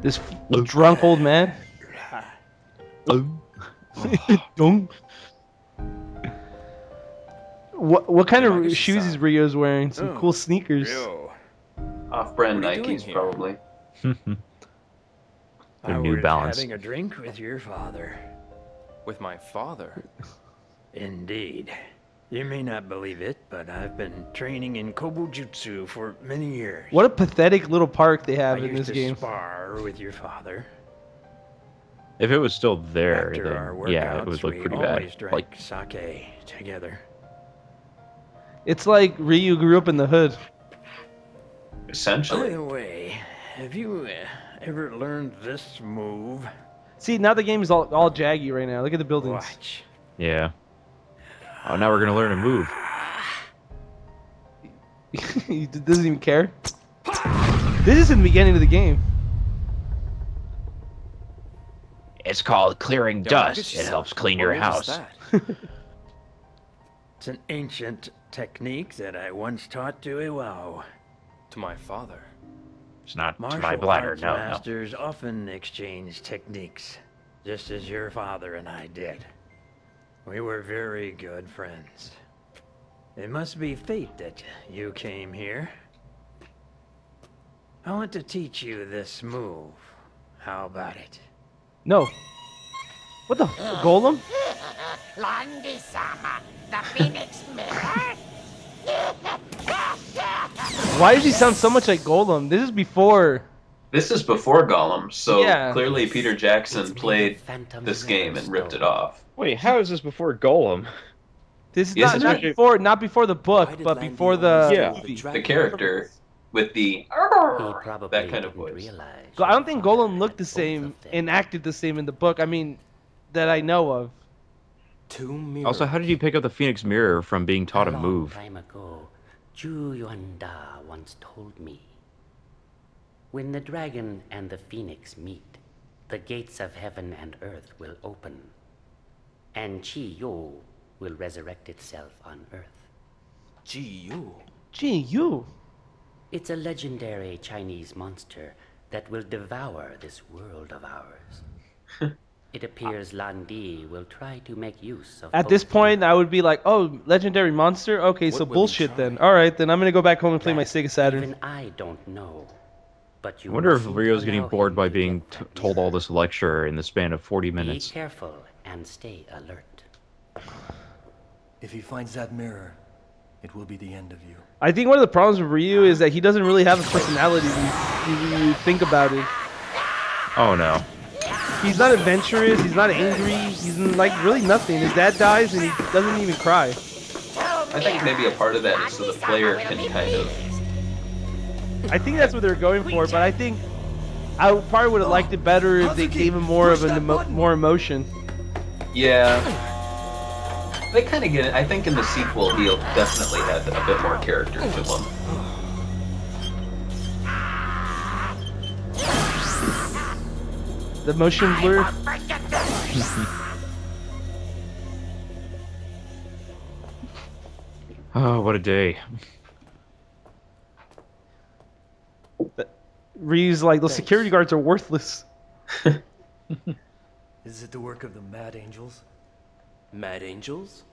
This drunk old man. What kind of shoes is Rio's wearing? Some cool sneakers. Off-brand What are you doing Nikes, here? probably. They're New Balance. Having a drink with your father. With my father? Indeed. You may not believe it, but I've been training in Kobujutsu for many years. What a pathetic little park they have I in used this to game. spar with your father. If it was still there, After our then yeah, it workouts, would look we pretty always bad. drank Like, sake together. It's like Ryu grew up in the hood. By Essentially. the way, have you ever learned this move? See, now the game is all jaggy right now. Look at the buildings. Watch. yeah. Oh, now we're gonna learn to move. He doesn't even care. This is in the beginning of the game. It's called clearing dust. It helps clean your house. It's an ancient technique that I once taught to Iwao. To my father. It's not to Martial my bladder, arts no, no. masters often exchange techniques, just as your father and I did. We were very good friends. It must be fate that you came here. I want to teach you this move. How about it? No. What the golem? Landy-sama, the Phoenix Mirror? Why does he sound so much like Golem? This is before. This is before Gollum, so Yeah. clearly Peter Jackson played this game and ripped it off. Wait, how is this before Golem? This is Yes, not, it's not actually- before, not before the book, but before the Yeah. movie. The character with the that kind of voice. I don't think Golem looked the same and acted the same in the book. I mean, that I know of. Also, how did you pick up the Phoenix Mirror from being taught a move? Time ago, Zhu Yuanda once told me, when the dragon and the phoenix meet, the gates of heaven and earth will open, and Qi Yu will resurrect itself on earth. Qi Yu? Qi Yu? It's a legendary Chinese monster that will devour this world of ours. It appears Lan Di will try to make use of At this point, I would be like, oh, legendary monster? Okay, so bullshit then. Alright, then I'm gonna go back home and play my Sega Saturn. Even I don't know. But you I wonder if mustn't Rio's getting allow bored him by to being told all this lecture in the span of 40 Be minutes. careful and stay alert. If he finds that mirror, it will be the end of you. I think one of the problems with Ryu is that he doesn't really have a personality when you think about it. Oh no. He's not adventurous, he's not angry, he's like really nothing. His dad dies and he doesn't even cry. I think maybe a part of that is so the player can kind of. I think that's what they're going for, but I think I probably would have liked it better if they gave him more of more emotion. Yeah. They kind of get it. I think in the sequel he'll definitely have a bit more character to him. The motion blur. Oh, what a day. Ryu's like, those security guards are worthless. Is it the work of the Mad Angels? Mad Angels?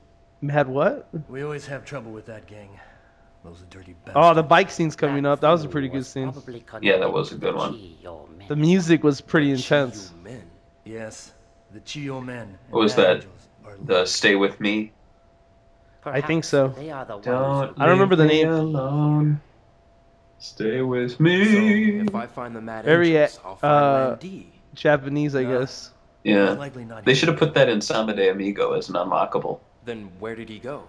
Mad what? We always have trouble with that gang. Those dirty bastards. Oh, the bike scene's coming up. That was a pretty good scene. Yeah, that was a good one. The music was pretty intense. Yes, the Chiyo men. What was that? The Stay With Me? I think so. Don't I don't remember the leave me name. alone. Stay with me. If I find the Mad Very Angels, I'll find Lan Di. Japanese, I guess. Yeah. They should have put that in Samba de Amigo as an unlockable. Then where did he go?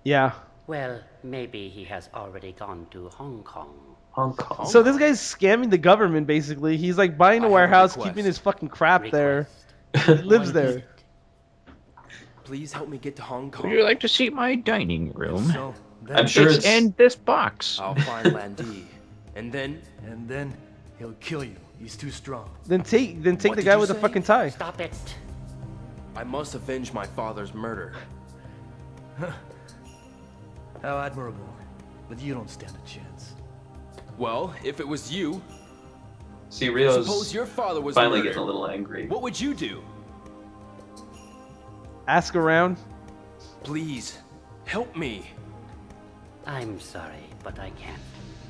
Yeah. Well, maybe he has already gone to Hong Kong. Hong Kong. So this guy's scamming the government, basically. He's like buying a warehouse, keeping his fucking crap there. He lives there. Please help me get to Hong Kong. Would you like to see my dining room? So, I'm sure it's in this box. I'll find Landy, and then he'll kill you. He's too strong. Then take the guy with the fucking tie. Stop it. I must avenge my father's murder. How admirable. But you don't stand a chance. Well, if it was you, See, Rio's suppose your father was finally murdered. getting a little angry. What would you do? Ask around. Please, help me. I'm sorry, but I can't.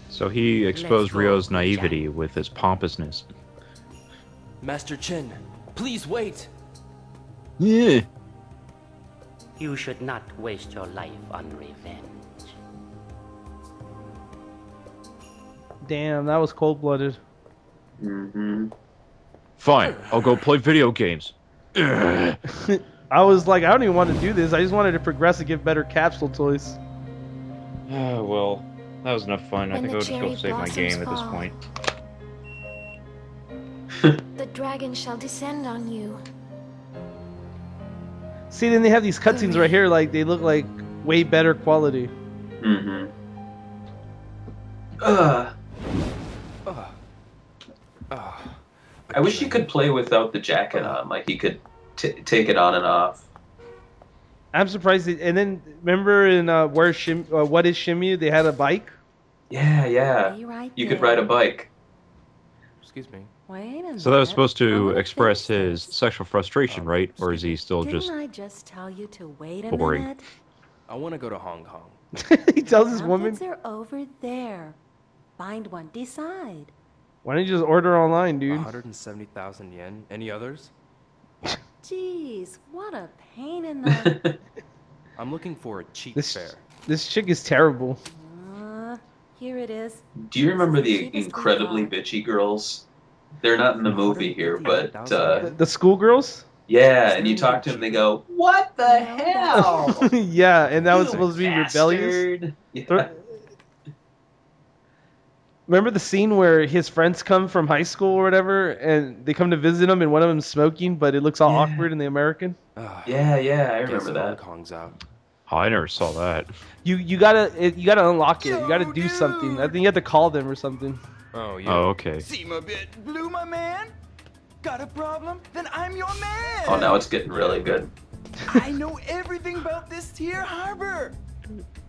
So he exposed Rio's naivety with his pompousness. Master Chen, please wait. Yeah. You should not waste your life on revenge. Damn, that was cold-blooded. Fine, I'll go play video games. I was like, I don't even want to do this. I just wanted to progress and get better capsule toys. Well, that was enough fun. I When think the I'll just go cherry save my blossoms game at this fall. point. The dragon shall descend on you. See, then they have these cutscenes right here, like, they look like way better quality. I wish you could play without the jacket on. Like, you could take it on and off. I'm surprised. And then, remember in What is Shenmue, they had a bike? Yeah. You could ride a bike. Excuse me. Wait a minute. So that was supposed to express his sexual frustration, right? Or is he still Didn't just I just tell you to wait a boring? minute? I want to go to Hong Kong. He tells this woman. Pamphlets are over there. Find one. Decide. Why don't you just order online, dude? 170,000 yen. Any others? Jeez, what a pain in the... I'm looking for a cheap fare. This chick is terrible. Here it is. Do you remember the incredibly bitchy girls? They're not in the movie here, but The schoolgirls? yeah, and you talk to them, they go, "What the hell?" Yeah, and that was You supposed to be bastard. rebellious. Remember the scene where his friends come from high school or whatever, and they come to visit him, and one of them's smoking, but it looks all awkward in the American? Yeah, I remember that. Hong Kong's out. Oh, I never saw that. You gotta unlock it. You gotta do something. I think you have to call them or something. Oh, yeah. Oh, okay. Seem a bit blue, my man? Got a problem? Then I'm your man! Oh, now it's getting really good. I know everything about this here harbor.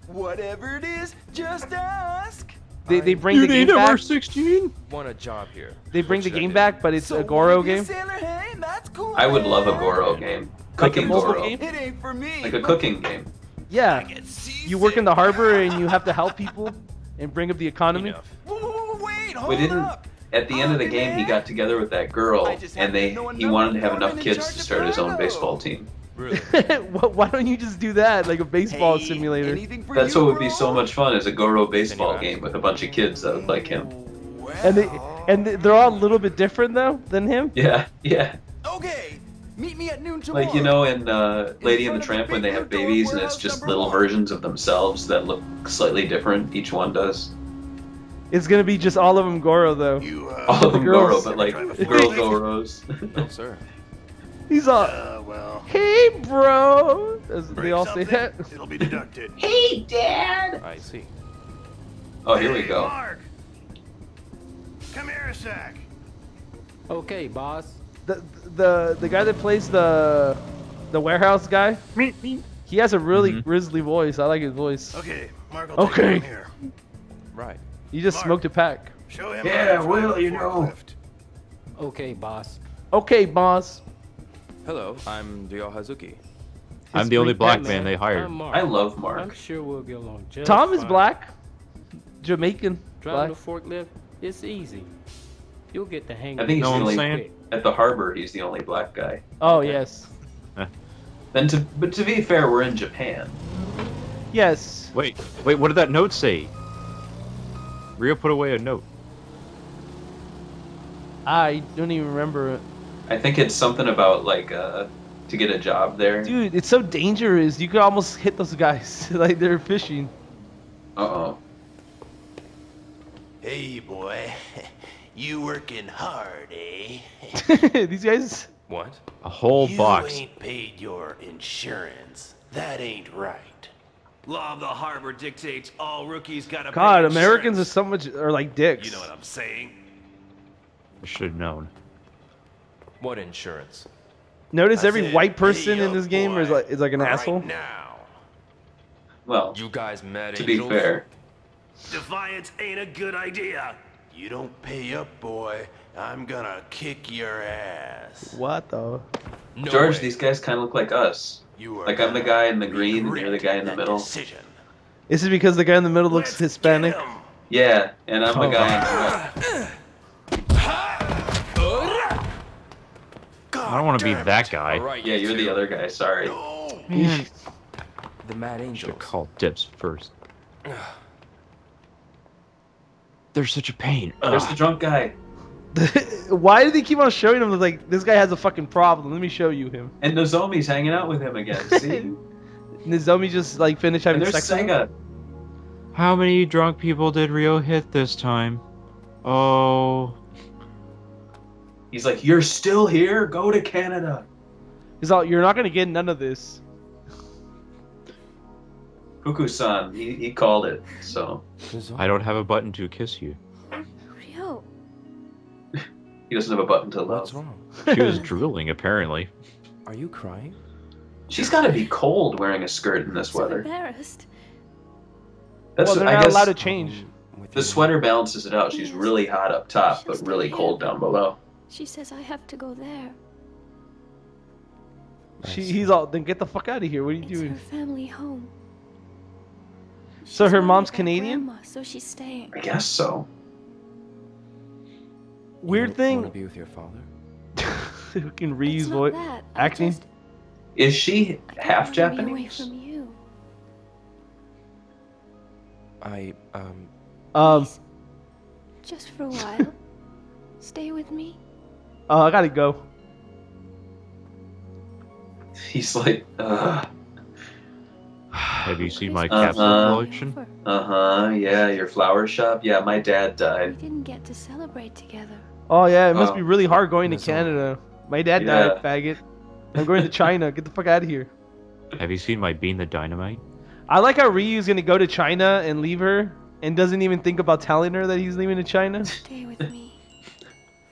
Whatever it is, just ask. They bring the game back. 16? Want a job here? They bring the game back, but it's a Goro game. I would love a Goro game. Cooking mobile Goro. game? It ain't for me. Like a cooking game. Yeah. You work in the harbor and you have to help people and bring up the economy. We didn't. At the end of the game, he got together with that girl, and he wanted to have enough kids to start his own baseball team. Why don't you just do that, like a baseball simulator? That's what would be so much fun, is a Goro baseball game with a bunch of kids that look like him. And they're all a little bit different though than him. Yeah. Okay, meet me at noon tomorrow. Like, you know, in Lady and the Tramp, when they have babies and it's just little versions of themselves that look slightly different, each one does. It's gonna be just all of them Goro though. All of them Goro, girls. but like girl Goros. No, sir. He's all, well. hey bro. They all say that. It'll be deducted. Hey, Dad! I see. Oh, here we go. Mark! Come here a sec. Okay, boss. The guy that plays the warehouse guy, he has a really grisly voice. I like his voice. Okay, Mark will take him here. Right. You just smoked a pack. Show him Yeah, how to well, fly you the know. forklift. Okay, boss. Okay, boss. Hello, I'm Ryo Hazuki. I'm the only black Batman. man they hired. I'm Mark. I love Mark. I'm sure we'll get along just Tom is fine. black. Jamaican. Driving Black. the forklift, it's easy. You'll get the hang I of think it he's the pretty only quick. at the harbor. He's the only black guy. Oh yes. But to be fair, we're in Japan. Yes. Wait, what did that note say? Rio put away a note. I don't even remember it. I think it's something about like to get a job there. Dude, it's so dangerous. You could almost hit those guys like they're fishing. Uh-oh. Hey, boy. You working hard, eh? These guys. What? A whole box. You ain't paid your insurance. That ain't right. Law of the harbor dictates all rookies gotta pay God, insurance. Americans are so much are like dicks. You know what I'm saying? I should have known. What insurance? Notice I every said, white person "Hey, in this game is like an asshole. Now. Well, You guys met to be angels? fair, Defiance ain't a good idea. You don't pay up, boy. I'm gonna kick your ass. What the? No George, way. these guys kind of look like us. You are Like I'm the guy in the green, and regret you're the guy in the that middle. decision. This is because the guy in the middle looks Hispanic. Yeah, and I'm the Oh. guy in red. I don't want to be that guy. All right, Yeah, you're the other guy. Sorry. Man, The Mad should Angels. have called dibs first. They're such a pain. There's the drunk guy. Why do they keep on showing him? Like, this guy has a fucking problem. Let me show you him. And Nozomi's hanging out with him again. See? Nozomi just like finished And having there's sex with him. SEGA. How many drunk people did Rio hit this time? Oh. He's like, you're still here? Go to Canada. He's all, you're not gonna get none of this. Kuku-san, he called it. So I don't have a button to kiss you. Rio. he doesn't have a button to What's love. wrong? She was drooling, apparently. Are you crying? She's got to be cold wearing a skirt in this So weather. embarrassed. That's Well, they're I not guess allowed to change. the sweater balances it out. She's really hot up top, but really cold down below. She says I have to go there. He's all, then get the fuck out of here. What are you It's doing? her family home. So She's her worried mom's about Canadian? Grandma, so she's staying. I guess so. Weird Want thing. to be with your father? Who can It's reuse not voice that. acting? Is she I don't half wanna be away Japanese? from you. Um. Just for a while. Stay with me. Oh, I gotta go. He's like, Have you seen my capsule collection? Yeah, your flower shop. Yeah, my dad We died. didn't get to celebrate together. Oh yeah, it must Oh. be really hard going to Canada. My dad died, Yeah. faggot. I'm going to China. Get the fuck out of here. Have you seen my Bean the Dynamite? I like how Ryu's gonna go to China and leave her, and doesn't even think about telling her that he's leaving to China. Stay with me.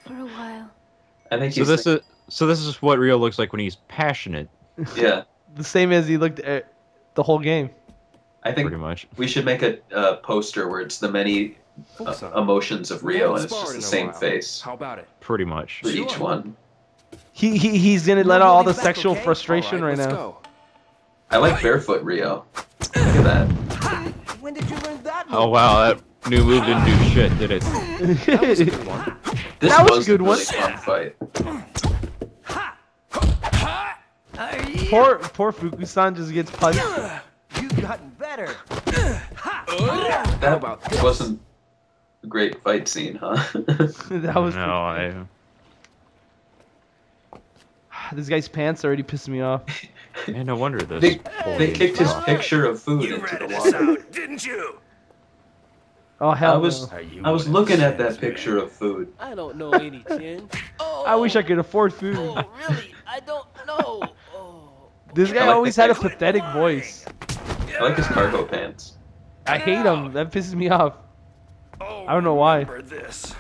For a while. I think So this is what Rio looks like when he's passionate. Yeah, The same as he looked at the whole game. I think Pretty much. we should make a poster where it's the many emotions of Rio, and it's just the same face How about it? Pretty much. for each one. He's gonna let out all the sexual frustration right let's now. go. I like barefoot Rio. Look at that. When did you learn that? Oh wow, that new move didn't do shit, did it? That was a good one. This That was a was good a one. really fun fight. Poor Fukusan just gets punched. You've gotten better. That wasn't a great fight scene, huh? That was. No, This guy's pants already pissing me off. Man, no wonder this. They kicked his picture of food into the water. Didn't you? Oh hell I was looking at that picture of food. I don't know any Chin. no. I wish I could afford food. Really? I don't know. This guy I like always the had a picture. pathetic voice. I like his cargo pants. I hate him. That pisses me off. I don't know why. Remember this.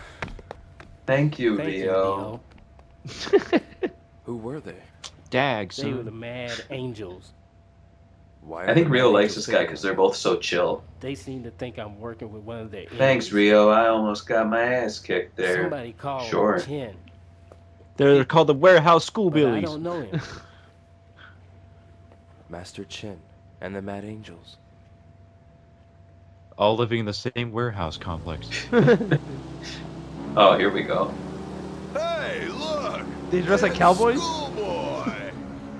Thank you, Thank you, Rio. Rio. Who were they? Dag, They were the son. Mad Angels. Why I think are the Rio Mad likes Angels this guy because they're both so chill. They seem to think I'm working with one of their Thanks, enemies. Rio. I almost got my ass kicked there. Somebody called Sure. Chin, They're called the warehouse school but I billies. don't know him. Master Chin and the Mad Angels. All living in the same warehouse complex. Oh, here we go. Hey, look! They dress like cowboys? Schoolboy!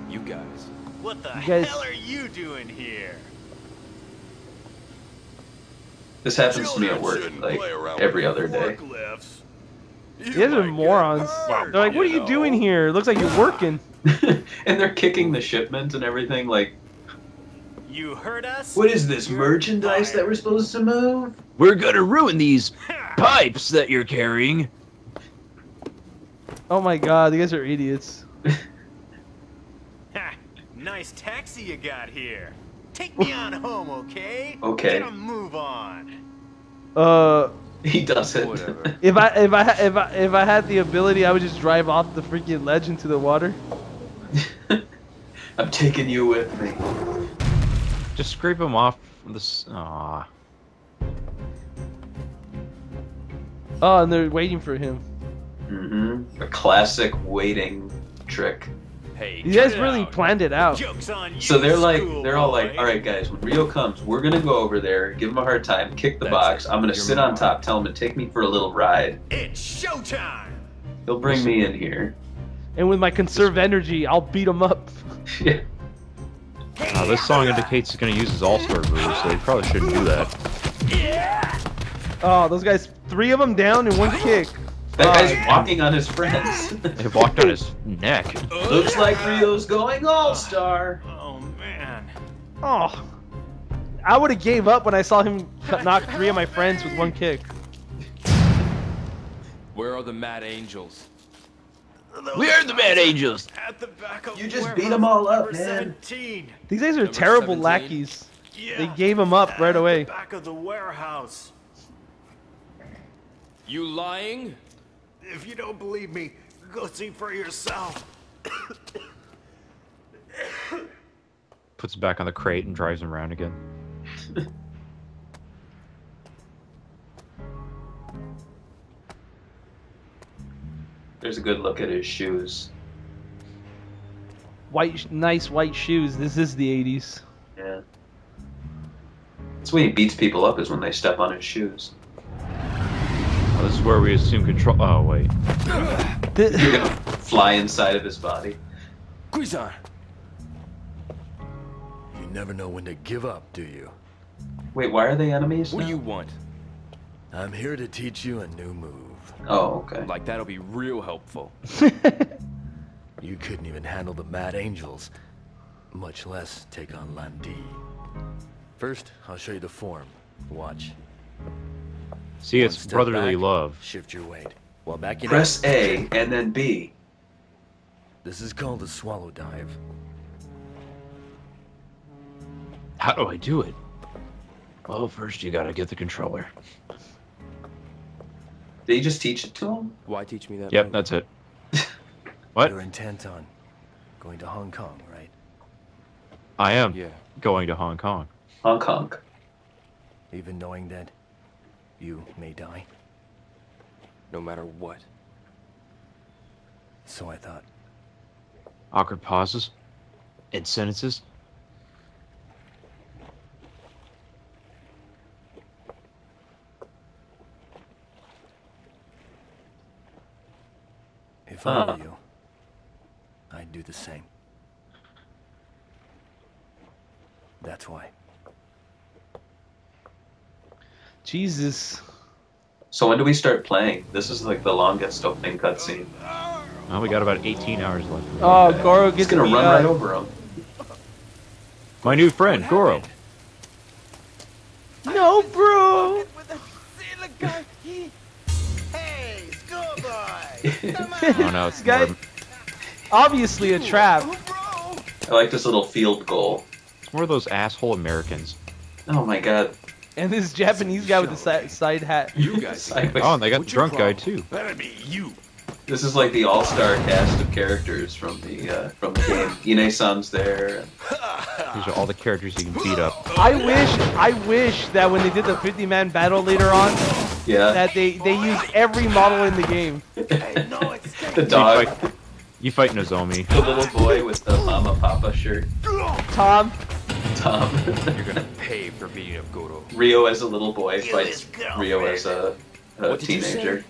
You guys. What the You guys- hell are you doing here? This happens to me at work Children like play around every with other day. forklifts. You guys are morons. They're like, what are you doing here? It looks like you're working. And they're kicking the shipment and everything. Like, You heard us? what is this merchandise that we're supposed to move? We're gonna ruin these pipes that you're carrying. Oh my god, you guys are idiots. nice taxi you got here. Take me on home, okay? Okay. Get a move on. He does it. Whatever. If I had the ability, I would just drive off the freaking ledge into the water. I'm taking you with me. Just scrape him off from this. Aww. Oh, and they're waiting for him. Mm-hmm. A classic waiting trick. Hey, You guys really planned it out. Joke's on you, So they're all schoolboy. like, all right, guys, when Rio comes, we're gonna go over there, give him a hard time, kick the box. I'm gonna sit on top, tell him to take me for a little ride. It's showtime. He'll bring me in here. And with my conserved energy, I'll beat him up. Yeah. This song indicates he's going to use his all-star move, so he probably shouldn't do that. Oh, those guys, 3 of them down in 1 kick. That guy's walking on his friends. He walked on his neck. Looks like Rio's going all-star. Oh, man. Oh, I would have gave up when I saw him knock 3 of my friends with 1 kick. Where are the Mad Angels? We are the Mad Angels. At the back of You just beat them all up, man. 17. These guys are terrible 17? lackeys. Yeah, They gave him up right away. At the back of the warehouse. You lying? If you don't believe me, go see for yourself. Puts it back on the crate and drives him around again. There's a good look at his shoes. Nice white shoes. This is the 80s. Yeah. That's when he beats people up, is when they step on his shoes. Oh, this is where we assume control. Oh, wait. You're gonna fly inside of his body. Guizar! You never know when to give up, do you? Wait, why are they enemies What now? do you want? I'm here to teach you a new move. Oh, okay. Like, that'll be real helpful. You couldn't even handle the Mad Angels, much less take on Landi. First, I'll show you the form. Watch. See, One it's step brotherly back, love. Shift your weight. While backing Press up. A and then B. This is called a swallow dive. How do I do it? Well, first you gotta get the controller. Did he just teach it to him? Why teach me that? Yep, that's it. What? You're intent on going to Hong Kong, right? I am Yeah. going to Hong Kong. Hong Kong. Even knowing that you may die. No matter what. So I thought. Awkward pauses. In sentences. If I were you, I'd do the same. That's why. Jesus. So when do we start playing? This is like the longest opening cutscene. Well, we got about 18 hours left. Oh, Goro gets He's gonna beat run up. right over him. My new friend, Goro. No, bro. Hey, schoolboy! Come Oh no, it's This guy, obviously a trap. I like this little field goal. It's more of those asshole Americans. Oh my god. And this Japanese guy with the side hat. You guys. Sideways. Oh, and they got the drunk guy too. That'd be you. This is like the all-star cast of characters from the game. Ine-san's there. And These are all the characters you can beat up. I wish that when they did the 50-man battle later on, yeah. that they used every model in the game. The dog. You fight Nozomi. The little boy with the Mama Papa shirt. Tom. You're gonna pay for beating up Goro. Rio as a little boy fights Rio as a teenager.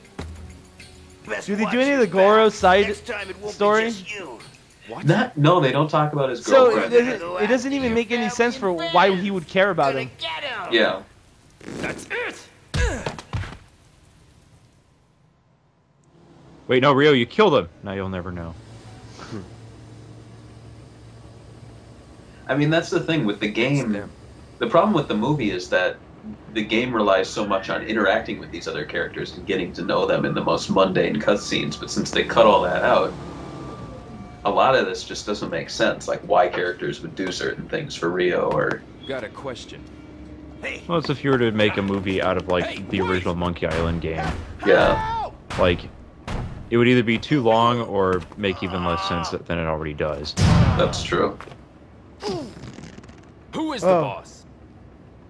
Do they do any of the Goro side story? No, they don't talk about his So girlfriend. it doesn't even make any sense for why he would care about him. Yeah. That's it! Wait, no, Rio, you killed him. Now you'll never know. I mean, that's the thing with the game. The problem with the movie is that the game relies so much on interacting with these other characters and getting to know them in the most mundane cutscenes. But since they cut all that out, a lot of this just doesn't make sense. Like why characters would do certain things for Rio or. Got a question. Well, it's if you were to make a movie out of like the original Monkey Island game. Yeah. Like, it would either be too long or make even less sense than it already does. That's true. Who is the boss?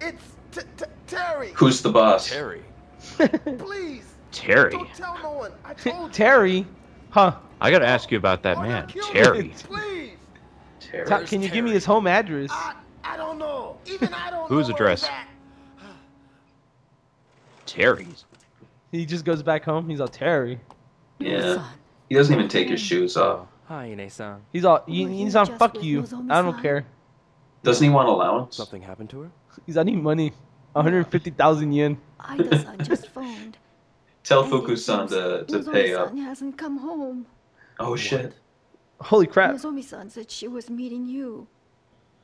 It's Terry. Who's the boss? Terry. Please. Terry. Don't tell no one. I told you. Terry? Huh. I gotta ask you about that man, Terry. Please. Terry. Can you give me his home address? I don't know. Even I don't Whose know address? where he's at. Terry's. He just goes back home. He's all Terry. Yeah. He doesn't even take his shoes off. Hi, Ine-san. He's all. He's on. Fuck you. I don't care. Doesn't he want allowance? Something happened to her? He's on need money. 150,000 yen. Ida-san just phoned. Tell Fuku-san to pay up. Nozomi-san hasn't come home. Oh shit. Holy crap. Nozomi-san said she was meeting you.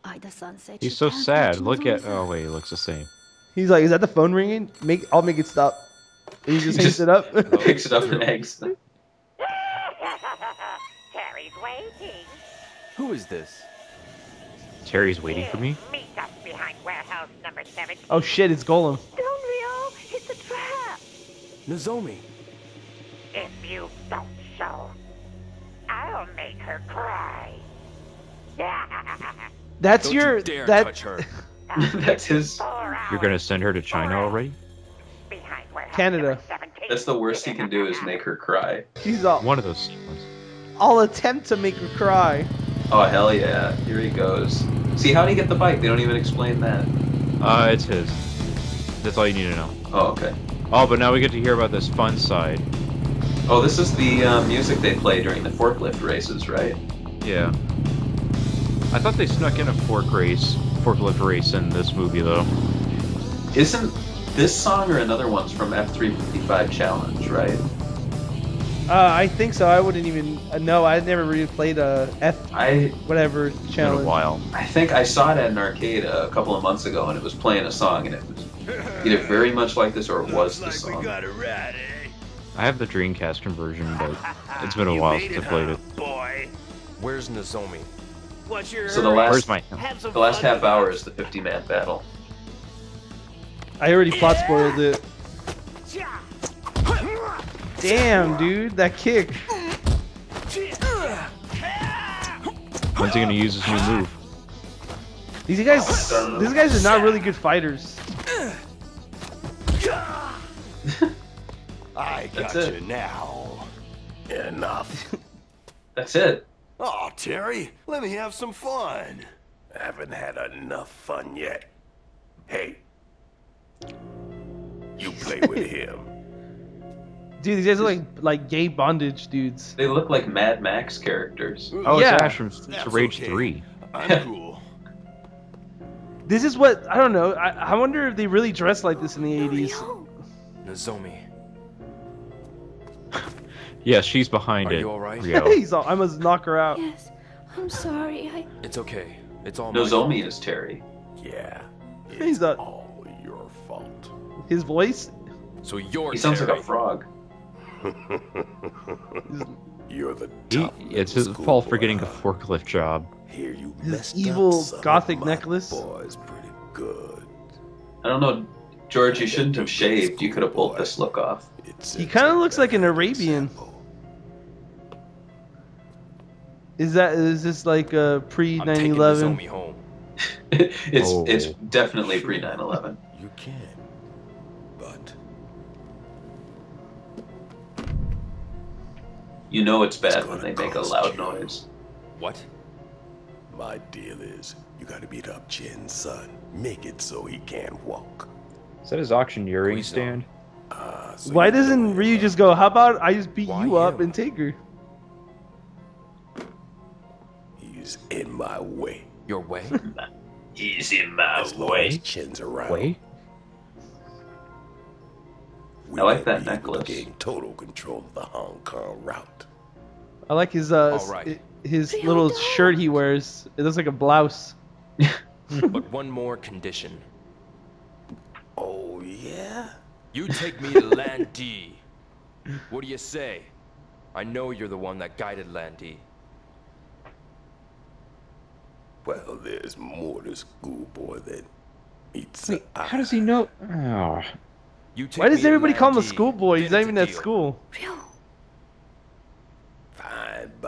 Ida-san said He's she so can't sad. reach Look at. Nozomi-san. Oh wait, he looks the same. He's like, is that the phone ringing? I'll make it stop. And he just hangs it up. Picks it up and hangs. Terry's waiting. Who is this? Terry's waiting for me? Meet us behind warehouse number 17. Oh shit, it's Golem. Don't, Rio. It's a trap. Nozomi. If you don't show, I'll make her cry. That's Don't your. you dare that. touch her. That's his. You're gonna send her to China already? Canada. That's the worst he can do is make her cry. He's all. One of those ones. I'll attempt to make her cry. Oh hell yeah! Here he goes. See, how'd he get the bike? They don't even explain that. It's his. That's all you need to know. Oh okay. Oh, but now we get to hear about this fun side. Oh, this is the music they play during the forklift races, right? Yeah. I thought they snuck in a forklift race in this movie, though. Isn't this song or another one's from F355 Challenge, right? I think so. I wouldn't even know. I never really played a whatever challenge. It's been a while. I think I saw it at an arcade a couple of months ago, and it was playing a song, and it was either very much like this or it was the song. I have the Dreamcast conversion, but it's been a while since I played it. Boy. Where's Nozomi? What's your So the last Have half hour is the 50-man battle. I already plot spoiled it. Damn, dude, that kick. When's he gonna use his new move? These guys are not really good fighters. I got you now. Enough. That's it. Oh, Terry, let me have some fun. I haven't had enough fun yet. Hey, you play with him. Dude, these guys are like gay bondage dudes. They look like Mad Max characters. Oh, yeah. it's Ash from Rage 3. I'm cool. This is what I don't know. I wonder if they really dressed like this in the 80s. Nozomi. Yeah, she's behind Are it. you alright? He's all, I must knock her out. Yes, I'm sorry. It's okay. It's all Nozomi is Terry. Yeah. He's not. All your fault. His voice. So you're He sounds Terry. like a frog. You're the It's his fault for getting a forklift job. Here you His messed evil up, son. gothic My necklace. boy's pretty good. I don't know, George. You shouldn't have shaved. You could have pulled this look off. He kind of looks like an Arabian. Is this like a pre 9/11? Nozomi home. It's definitely pre 9/11. You can, but You know it's bad when they make a loud noise. What? my deal is, you gotta beat up Chin's son. Make it so he can't walk. Is that his auctioneering stand? So Why you doesn't Ryu just go, how about I just beat you up and take her? He's in my way. Your way? He's in my way. Chin's around. Way? We I like might that be able to necklace. gain total control of the Hong Kong route. I like his right. his little shirt he wears. It looks like a blouse. But one more condition. Oh, yeah? You take me to Land D. What do you say? I know you're the one that guided Land D. Well, there's more to schoolboy than meets Wait, how does he know? Oh. Why does everybody call him a schoolboy? He's not even at school.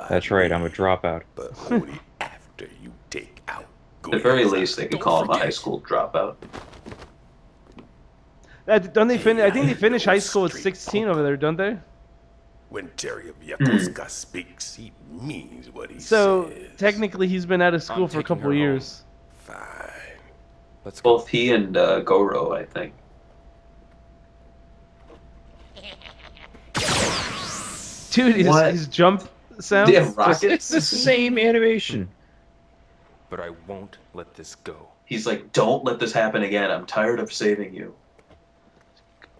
That's right, I'm a dropout. But only after you take out. At the very least, they could call him a high school dropout. Don't they finish? I think they finish high school at 16 over there, don't they? When Terry Yakuska speaks, he means what he So says. technically, he's been out of school for a couple of years. Let's go. Both he and Goro, I think. Dude, his jump sound. Yeah, rockets. It's the same animation. But I won't let this go. He's like, don't let this happen again. I'm tired of saving you.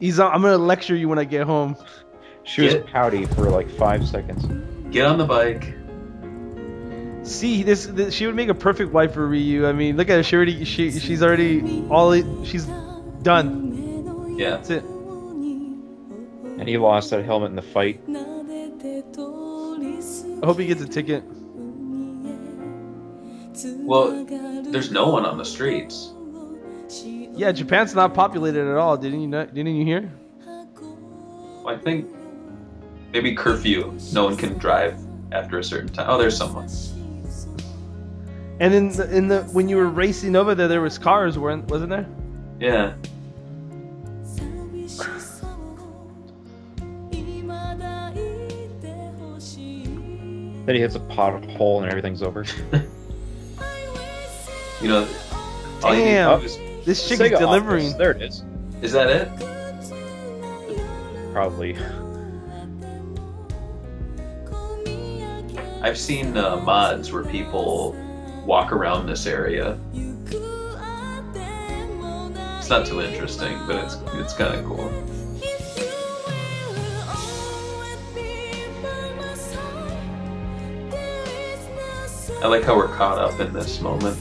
I'm gonna lecture you when I get home. She was pouty for like 5 seconds. Get on the bike. See, this she would make a perfect wife for Ryu. I mean, look at her. She's done. Yeah. That's it. And he lost that helmet in the fight. I hope he gets a ticket. Well, there's no one on the streets. Yeah, Japan's not populated at all. Didn't you hear? Well, I think maybe curfew. No one can drive after a certain time. Oh, there's someone. And in the when you were racing over there was cars, wasn't there? Yeah. Then he hits a pothole and everything's over. You know, damn, this chick is delivering. Office. There it is. Is that it? Probably. I've seen mods where people walk around this area. It's not too interesting, but it's kind of cool. I like how we're caught up in this moment.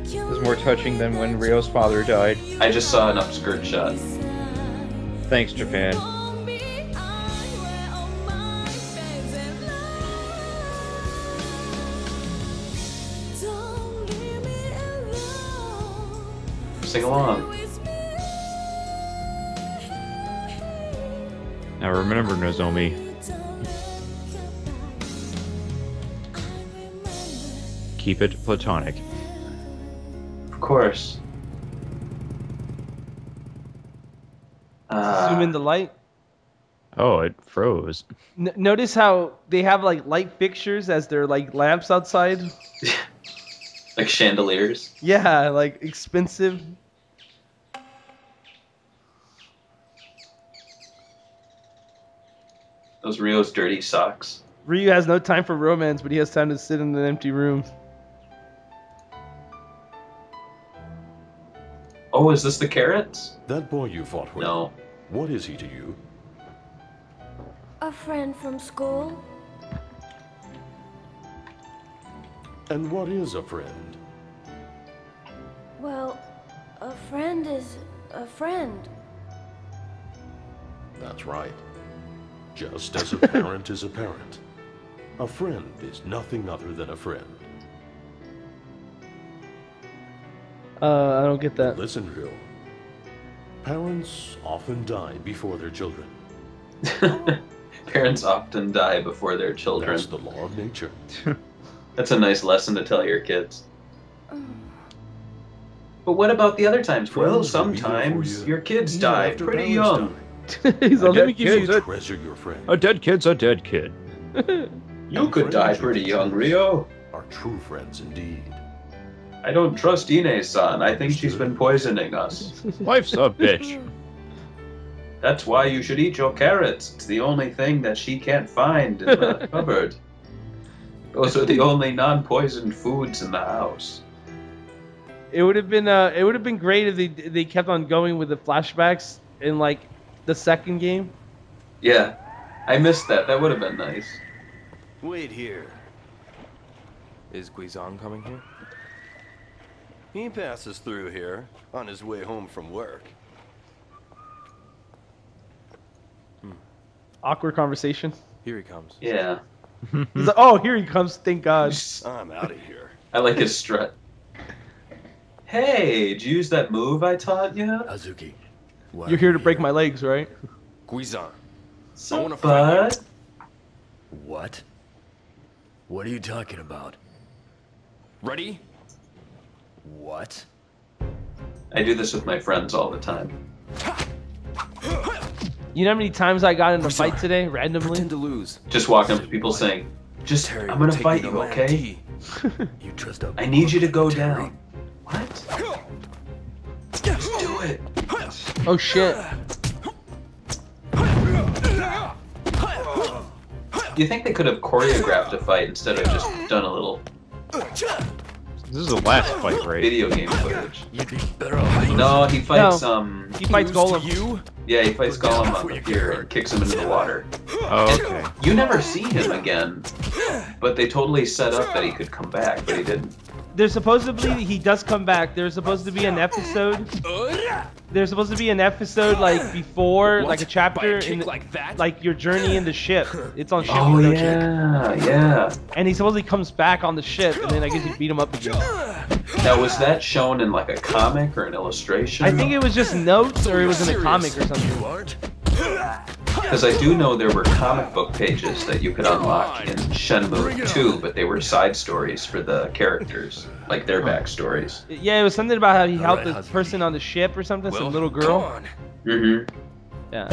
It was more touching than when Ryo's father died. I just saw an upskirt shot. Thanks, Japan. Sing along. Now remember, Nozomi. Keep it platonic. Of course. Zoom in the light. Oh, it froze. Notice how they have like light fixtures as their like lamps outside. Like chandeliers. Yeah, like expensive. Those Rio's dirty socks. Ryu has no time for romance, but he has time to sit in an empty room. Oh, is this the carrots? That boy you fought with? No. What is he to you? A friend from school. And what is a friend? Well, a friend is a friend. That's right. Just as a parent is a parent, a friend is nothing other than a friend. I don't get that. Listen, Ryo. Parents often die before their children. Parents often die before their children. That's the law of nature. That's a nice lesson to tell your kids. But what about the other times? Well, sometimes your kids die pretty young. He's all, let me give you treasure your friend. A dead kid's a dead kid. You could die pretty young, Ryo. Are true friends indeed. I don't trust Ine-san. I think she's been poisoning us. Life's a bitch. That's why you should eat your carrots. It's the only thing that she can't find in the cupboard. Those are the only non-poisoned foods in the house. It would have been great if they kept on going with the flashbacks in like the second game. Yeah, I missed that. That would have been nice. Wait here. Is Guizong coming here? He passes through here on his way home from work. Awkward conversation. Here he comes. Yeah. He's like, oh, here he comes. Thank God. I'm out of here. I like his strut. Hey, did you use that move I taught you? Hazuki. You're here to break my legs, right? Guizan. I want to fight. What? What are you talking about? Ready? What? I do this with my friends all the time. You know how many times I got in a fight today, randomly? Pretend to lose. Just walking up to people saying, "Just, I'm gonna fight you, okay? You trust a I need you to go down." What? Just do it. Oh shit. You think they could have choreographed a fight instead of just done a little This is the last fight, right? video game footage? You'd be better off. No, he fights He fights Golem. Yeah, he fights Golem on the pier and kicks him into the water. Oh, okay. And you never see him again, but they totally set up that he could come back, but he didn't. There's supposedly he does come back. There's supposed to be an episode. There's supposed to be an episode like before, like a chapter in like your journey in the ship. It's on ship. Oh yeah. And he supposedly comes back on the ship, and then I guess you beat him up again. Now was that shown in like a comic or an illustration? I think it was just notes, or it was in a comic or something. Because I do know there were comic book pages that you could unlock in Shenmue 2, but they were side stories for the characters, like their backstories. Yeah, it was something about how he helped the person on the ship or something, some little girl. Mm-hmm. Yeah.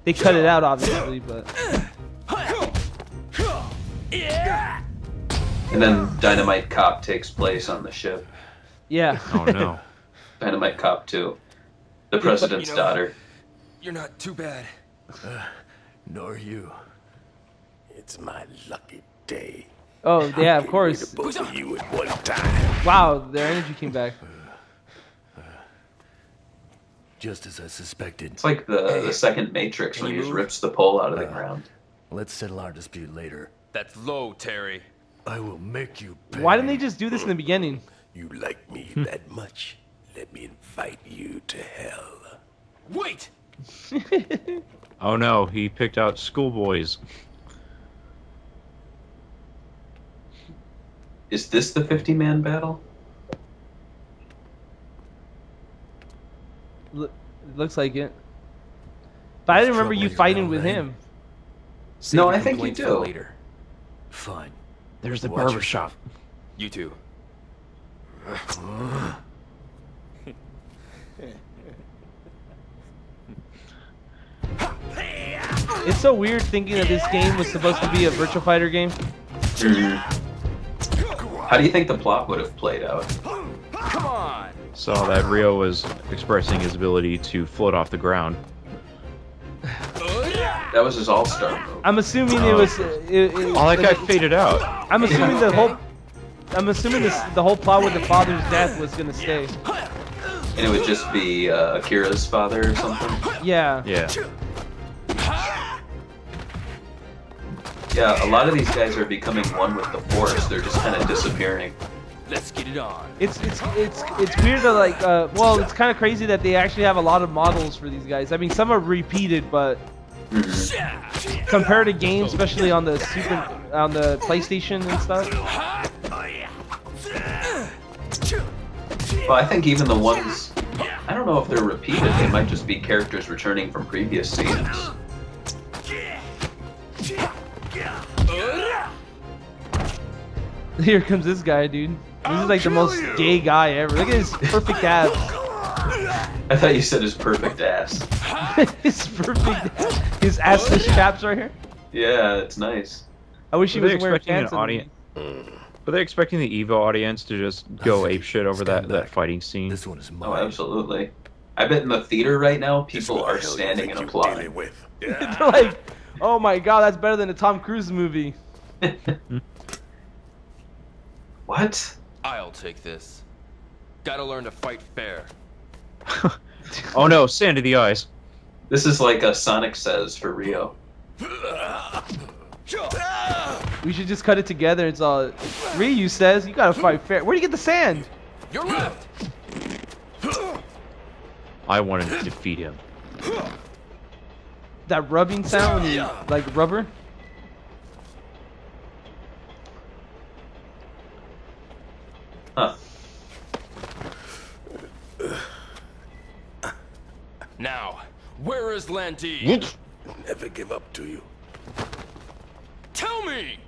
They cut it out, obviously, but... And then Dynamite Cop takes place on the ship. Yeah. Oh no. Dynamite Cop 2. The president's daughter. You're not too bad. Nor you. It's my lucky day. Oh, yeah, of course. Both of you at one time. Wow, their energy came back. Just as I suspected. It's like the second Matrix when he just rips the pole out of the ground. Let's settle our dispute later. That's low, Terry. I will make you pay. Why didn't they just do this in the beginning? You like me that much? Let me invite you to hell. Wait! Oh no, he picked out schoolboys. Is this the 50-man battle? Looks like it. But I didn't remember you fighting with him. No, I think you do. Later. Fine. There's the barber shop. You too. It's so weird thinking that this game was supposed to be a Virtua Fighter game. How do you think the plot would have played out? Come on! Saw that Ryo was expressing his ability to float off the ground. That was his all-star move. I'm assuming it was. All that guy faded out. I'm assuming the whole. I'm assuming the whole plot with the father's death was gonna stay. And it would just be Akira's father or something? Yeah. Yeah. Yeah, a lot of these guys are becoming one with the Force. They're just kind of disappearing. Let's get it on. It's weird to like. Well, it's kind of crazy that they actually have a lot of models for these guys. I mean, some are repeated, but compared to games, especially on the PlayStation and stuff. Well, I think even the ones, I don't know if they're repeated. They might just be characters returning from previous scenes. Here comes this guy, dude. This is like the most gay guy ever. Look at his perfect abs. I thought you said his perfect ass. His perfect ass. His assless chaps right here. Yeah, it's nice. I wish he was wearing pants. Were they expecting the Evo audience to just go apeshit over that fighting scene? This one is mine. Oh, absolutely. I bet in the theater right now, people are standing and applauding. They're like, oh my god, that's better than a Tom Cruise movie. What? I'll take this. Gotta learn to fight fair. Oh no, sand to the eyes. This is like a Sonic Says for Ryo. We should just cut it together. It's all Ryu says, you gotta fight fair. Where'd you get the sand? You're left. I wanted to defeat him. That rubbing sound when you like rubber? Huh. Now, where is Landy? Never give up to you. Tell me!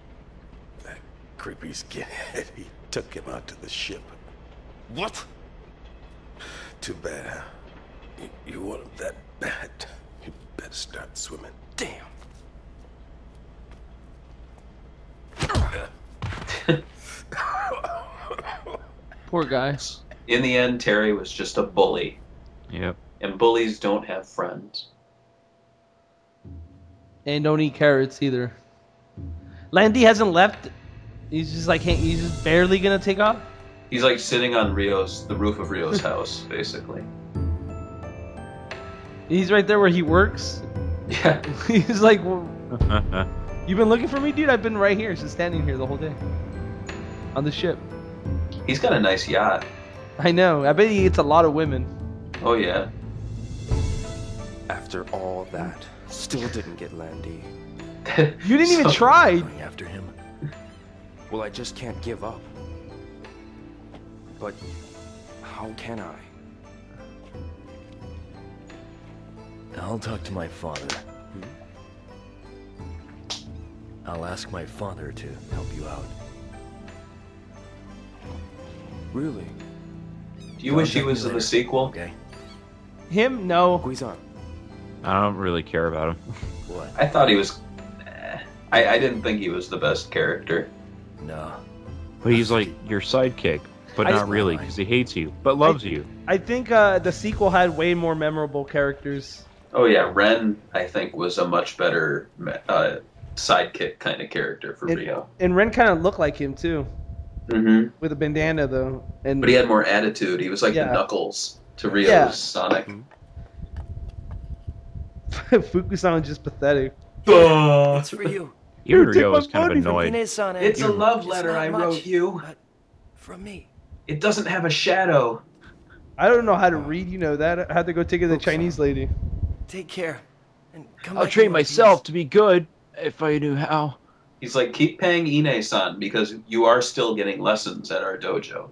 That creepy skinhead, he took him out to the ship. What? Too bad, huh? You want him that bad. You better start swimming. Damn. Poor guys. In the end, Terry was just a bully. Yep. And bullies don't have friends. And don't eat carrots either. Landy hasn't left. He's just like, he's just barely gonna take off. He's like sitting on the roof of Rio's house, basically. He's right there where he works. Yeah. He's like, well, you've been looking for me, dude? I've been right here, just standing here the whole day. On the ship. He's got a nice yacht. I know. I bet he eats a lot of women. Oh, yeah. After all that, still didn't get Landy. You didn't even try. After him. Well, I just can't give up. But how can I? I'll talk to my father. I'll ask my father to help you out. Really? Do you wish he was in the sequel? Okay. Him? No. Guizan. I don't really care about him. What? I thought he was... I didn't think he was the best character. No. But he's like your sidekick, but not really, because he hates you, but loves you. I think the sequel had way more memorable characters. Oh yeah, Ren, I think, was a much better sidekick kind of character for Rio. And Ren kind of looked like him too. Mm-hmm. With a bandana though. And but he had more attitude. He was like the Knuckles to Rio's Sonic. Fukusan is just pathetic. It's for you. Even Rio was kind of annoyed. It's a love letter I wrote you. From me. It doesn't have a shadow. I don't know how to read, you know that. I had to go take it to the Chinese lady. Take care. And come I'll back train in one myself to be good, if I knew how. He's like, keep paying Ine-san, because you are still getting lessons at our dojo.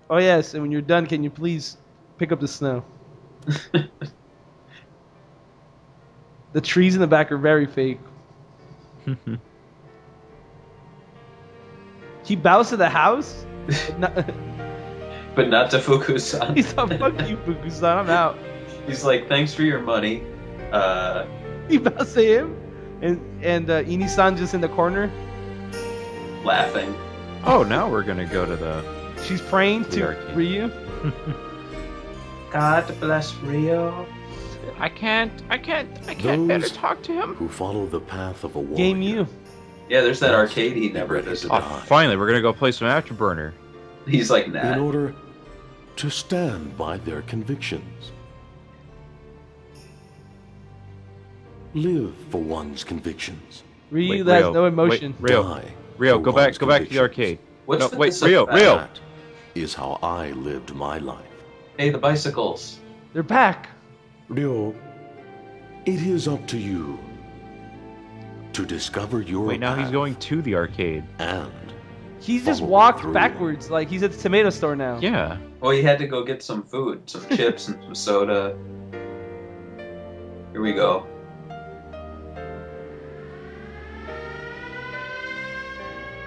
Oh yes, and when you're done, can you please pick up the snow? The trees in the back are very fake. He bows to the house? But not to Fukusan. He's like, fuck you, Fukusan, I'm out. He's like, thanks for your money. He bows to him, and Ini-san just in the corner. Laughing. Oh, now we're gonna go to the... She's praying to Ryu. God bless Rio. I can't better talk to him. Who follow the path of a warrior. Game you. Yeah, there's that arcade he never visited. Oh, finally, we're gonna go play some Afterburner. He's like, nah. In order to stand by their convictions. Live for one's convictions. Ryu has no emotion. Wait, Rio, go back to the arcade. What's no, wait, the Rio. That is how I lived my life. Hey, the bicycles. They're back. Rio, it is up to you to discover your Wait, now path he's going to the arcade. and He's just follow walked through. backwards, like he's at the tomato store now. Yeah. Well, he had to go get some food, some chips and some soda. Here we go.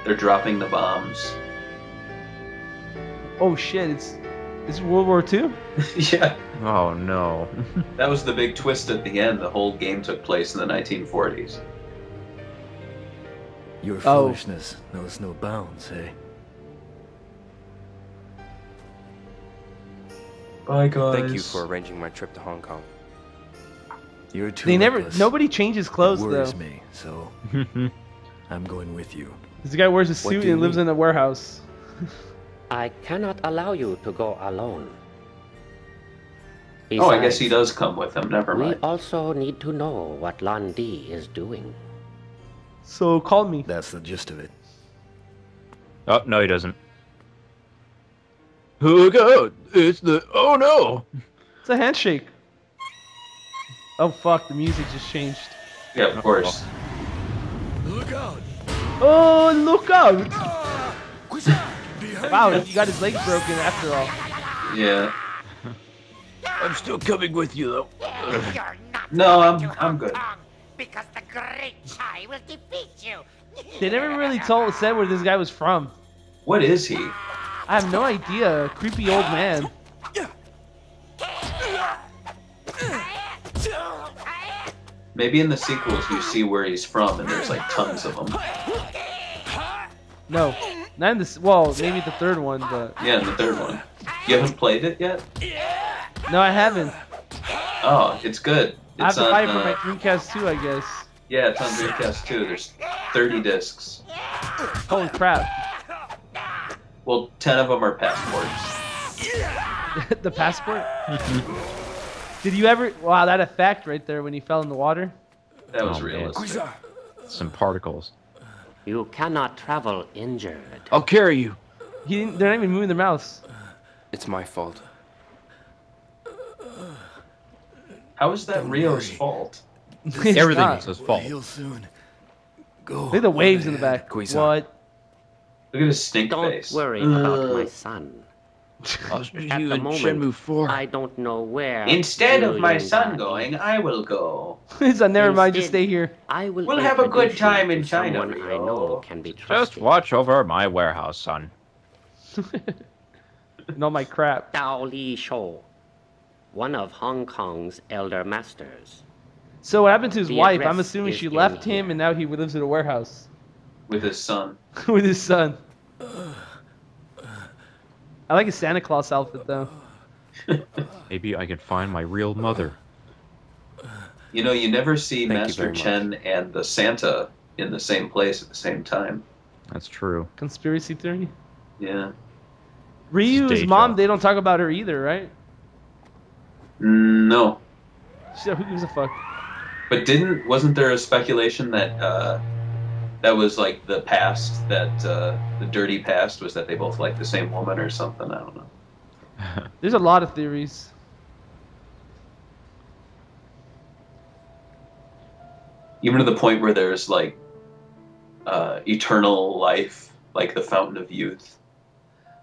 They're dropping the bombs. Oh shit, it's World War II? Yeah. Oh no. That was the big twist at the end. The whole game took place in the 1940s. Your foolishness knows no bounds, eh? Bye, guys. Thank you for arranging my trip to Hong Kong. You're too They never. reckless. Nobody changes clothes It worries though. me, so I'm going with you. This guy wears a What suit do you and lives in a warehouse. I cannot allow you to go alone. Oh, I guess Besides, he does come with them. Never we mind. also need to know what Landi is doing. So call me. That's the gist of it. Oh no, he doesn't. Look out! It's the oh no! It's a handshake. Oh fuck! The music just changed. Yeah, of course. Look out! Oh, look out! Wow, you got his legs broken after all. Yeah. I'm still coming with you, though. No, I'm good. Because the great Chai will defeat you. They never really said where this guy was from. What is he? I have no idea. Creepy old man. Maybe in the sequels you see where he's from, and there's like tons of them. No, not in this. Well, maybe the third one, but Yeah, in the third one. You haven't played it yet? no, I haven't. Oh, it's good. I have It's to buy it on, for my Dreamcast too, I guess. Yeah, it's on Dreamcast too. There's 30 discs. Holy crap! Well, 10 of them are passports. The passport. Did you ever? Wow, that effect right there when he fell in the water. That was Oh, man. realistic. Some particles. You cannot travel injured. I'll carry you. They're not even moving their mouths. It's my fault. How is that Rio's fault? Everything not. is his fault. Heal soon. Go. Look at the waves in the back. Guiza. What? Look at his stink Don't face. worry about my son. I'll show At you the in moment, Shenmue 4. I don't know where. Instead of my Julian son died. going, I will go. So never mind, just Instead, stay here. I will We'll have a good introduce time you in to China, someone I Rio. know can be Just trusted. watch over my warehouse, son. And all my crap. Dao Li Shou, one of Hong Kong's elder masters. So what happened to his The wife? I'm address assuming is she in left here. him and now he lives in a warehouse With his son. with his son. I like his Santa Claus outfit though. Maybe I can find my real mother. You know, you never see Thank you Master very much. Chen and the Santa in the same place at the same time. That's true. Conspiracy theory. Yeah. Ryu's Deja. mom, they don't talk about her either, right? No. Shit, who gives a fuck? But wasn't there a speculation that that was like the past, that the dirty past was that they both liked the same woman or something? I don't know. There's a lot of theories. Even to the point where there's like eternal life, like the fountain of youth.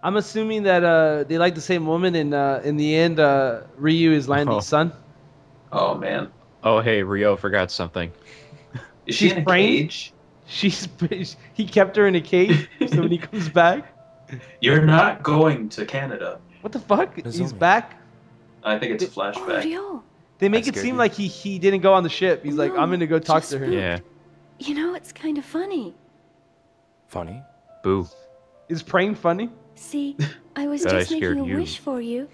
I'm assuming that they like the same woman, and in the end, Ryu is Landy's son. Oh man. Oh, hey, Rio forgot something. Is she in a framed? cage? He kept her in a cage, so when he comes back, You're not going to Canada. what the fuck? He's Nozomi. back. I think it's a flashback. Ryo, They make That it scared seem you? like he didn't go on the ship. He's like, No, I'm gonna go talk just to her. spooked. Yeah. you know, it's kind of funny. Funny? Boo. Is praying funny? See, I was Bet I just making scared a you. wish for you.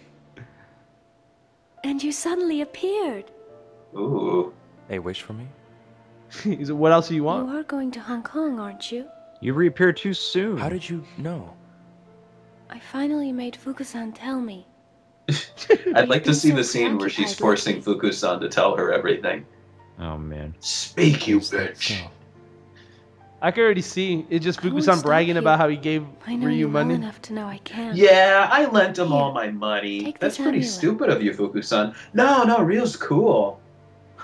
And you suddenly appeared. Ooh. A wish for me? He's like, what else do you want? You are going to Hong Kong, aren't you? You reappeared too soon. How did you know? I finally made Fuku-san tell me. I'd like to been see so the scene where she's preoccupied forcing lately. Fuku-san to tell her everything. Oh, man. Speak, you bitch. I can already see it. Just I won't Fuku-san stop bragging here. about how he gave I know Ryu you well money. enough to know I can. Yeah, I lent him all my money. Take That's this pretty amulet. stupid of you, Fuku-san. No, Rio's cool.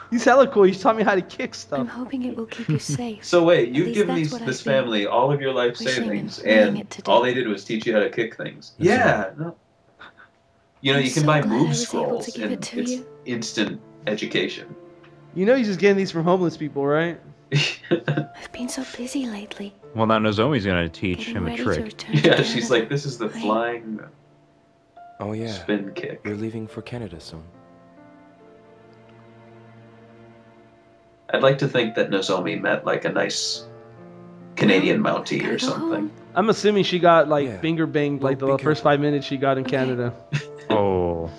He's hella cool. He's taught me how to kick I'm stuff. hoping it will keep you safe. So wait, At you've least given that's what this I've been family all of your life wishing savings, and willing and it to do. all they did was teach you how to kick things. Yeah. No. You know, I'm you can so buy glad I move was able scrolls, to give and it to it's you. instant education. You know he's just getting these from homeless people, right? I've been so busy lately. Well, now Nozomi's gonna teach Getting him a ready to trick. return to Yeah, Canada. she's like, this is the flying Oh yeah. spin kick. You're leaving for Canada soon. I'd like to think that Nozomi met like a nice Canadian Mountie or something. I'm assuming she got like Yeah. finger banged like the Well, be first 5 minutes she got in Canada. Oh.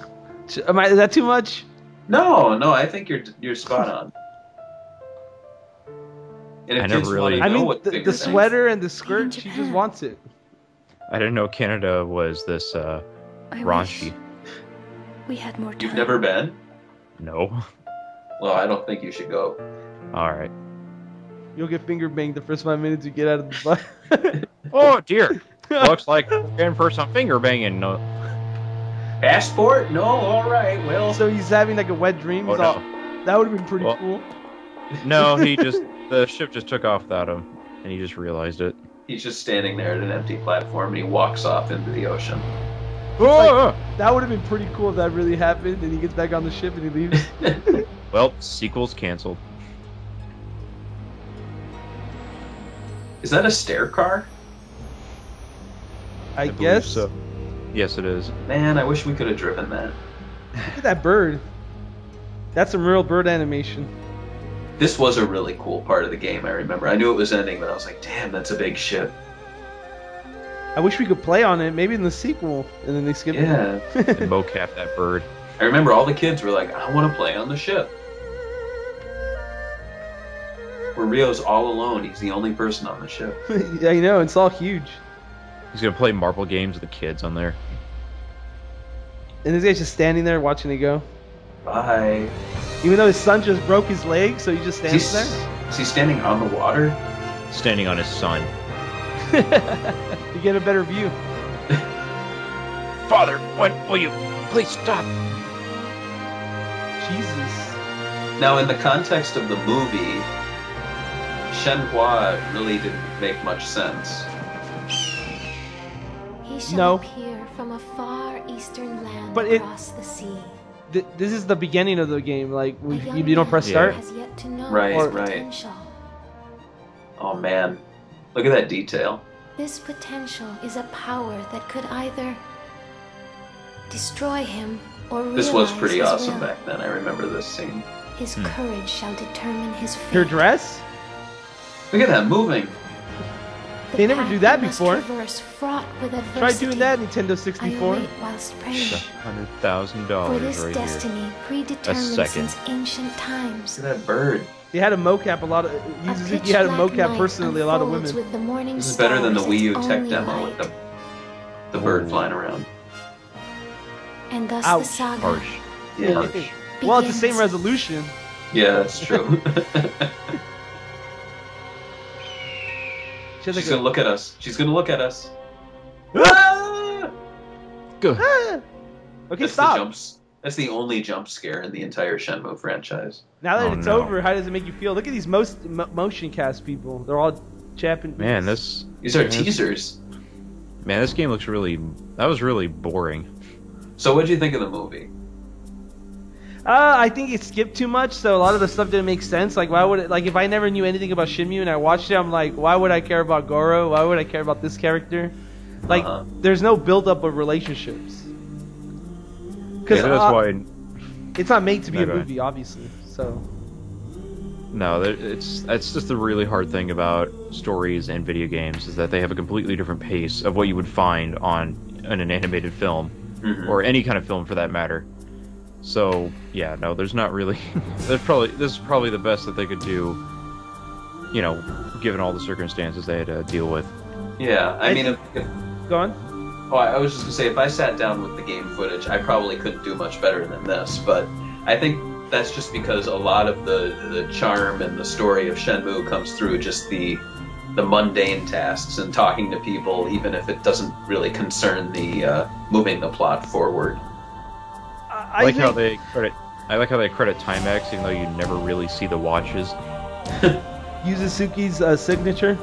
Is that too much? No, I think you're spot on. And if I never kids really- wanna I know mean, what the finger sweater and the skirt, she Japan. just wants it. I didn't know Canada was this I raunchy. wish we had more time. You've never been? No. Well, I don't think you should go. Alright. You'll get finger banged the first 5 minutes you get out of the bus. Oh, dear. Looks like we're in for some finger banging. No. Passport? No, all right. Well, So he's having like a wet dream. He's Oh, all, no. that would have been pretty Well- cool. No, the ship just took off without him, and he just realized it. He's just standing there at an empty platform, and he walks off into the ocean. Like, that would have been pretty cool if that really happened, and he gets back on the ship and he leaves. Well, sequel's canceled. Is that a stair car? I guess so. Yes, it is. Man, I wish we could have driven that. Look at that bird. That's some real bird animation. This was a really cool part of the game, I remember. I knew it was ending, but I was like, damn, that's a big ship. I wish we could play on it, maybe in the sequel, and then they skip it. Yeah. And mocap that bird. I remember all the kids were like, I want to play on the ship. Where Rio's all alone, he's the only person on the ship. Yeah, I know, it's all huge. He's gonna play marble games with the kids on there. And this guy's just standing there watching it go. Bye. Even though his son just broke his leg, so he just stands there? Is he standing on the water? Standing on his son. You get a better view. Father, when will you please stop? Jesus. Now, in the context of the movie, Shenhua really didn't make much sense. He shall appear from a far eastern land across the sea. This is the beginning of the game. Like, you don't press start? Has yet to know Right, his right. potential. Oh man, look at that detail. This potential is a power that could either destroy him or realize This was pretty his awesome will. back then. I remember this scene. His courage shall determine his fate. Her dress? Look at that moving. They never do that must before. traverse fraught with Try adversity. doing that, Nintendo 64. I wait whilst praying. $100,000 For this right destiny here. predetermined second. since ancient times. Look at that bird. They had a mocap a lot of. Suzuki had a mocap personally a lot of women. With the morning This is better than the stars Wii U its tech only demo light. with the bird flying around. And thus Ouch. the saga Harsh. Yeah. Harsh. Well, it's the same resolution. Yeah, that's true. She's She's gonna look at us. She's gonna look at us. Go. Okay, That's stop. That's the only jump scare in the entire Shenmue franchise. Now that Oh, it's no. over, how does it make you feel? Look at these motion cast people. They're all Japanese. Man, this. These are man, teasers. Man, this game looks really. That was really boring. So what'd you think of the movie? I think it skipped too much, so a lot of the stuff didn't make sense. Like, why would it? Like, if I never knew anything about Shenmue and I watched it, I'm like, why would I care about Goro? Why would I care about this character? Like, there's no build-up of relationships. Because Yeah, that's why. it's not made to be a Go ahead. movie, obviously. So No, it's just the really hard thing about stories and video games is that they have a completely different pace of what you would find on in an animated film or any kind of film for that matter. So yeah, no, there's not really. This is probably the best that they could do. You know, given all the circumstances they had to deal with. Yeah, I mean, if go on. Oh, I was just gonna say, if I sat down with the game footage, I probably couldn't do much better than this. But I think that's just because a lot of the charm and the story of Shenmue comes through just the mundane tasks and talking to people, even if it doesn't really concern the moving the plot forward. I like how they credit Timex, even though you never really see the watches. Yu Suzuki's signature.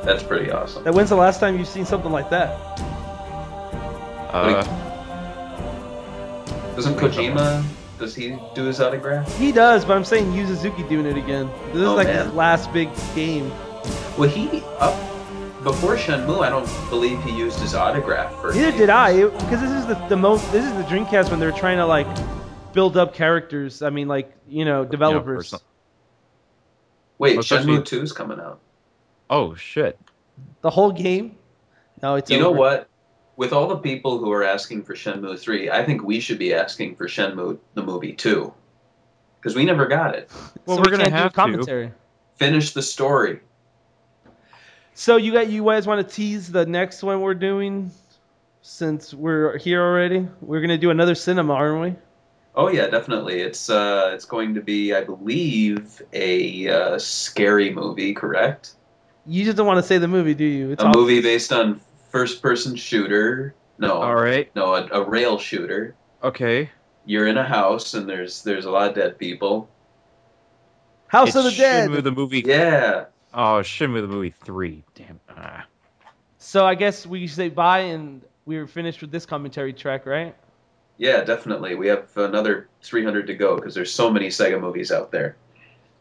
That's pretty awesome. When's the last time you've seen something like that? Doesn't Kojima? Does he do his autograph? He does, but I'm saying Yu Suzuki doing it again. This is like man. his last big game. Well, before Shenmue, I don't believe he used his autograph for. Neither did I, because this is the Dreamcast when they're trying to like build up characters. I mean, like, you know, developers. Wait, Especially- Shenmue 2's coming out. Oh shit! The whole game? No, it's You know over. what? With all the people who are asking for Shenmue 3, I think we should be asking for Shenmue the Movie 2. Because we never got it. Well, So we're we gonna can't do a have to. commentary. Finish the story. So you guys want to tease the next one we're doing? Since we're here already, we're gonna do another cinema, aren't we? Oh yeah, definitely. It's going to be, I believe, a scary movie, correct? You just don't want to say the movie, do you? It's A all- movie based on first-person shooter. No. All right. No, a rail shooter. Okay. You're in a house and there's a lot of dead people. House It's of the Dead. Shenmue the movie. Yeah. Oh, Shenmue the movie 3. Damn. So I guess we say bye, and we're finished with this commentary track, right? Yeah, definitely. We have another 300 to go because there's so many Sega movies out there.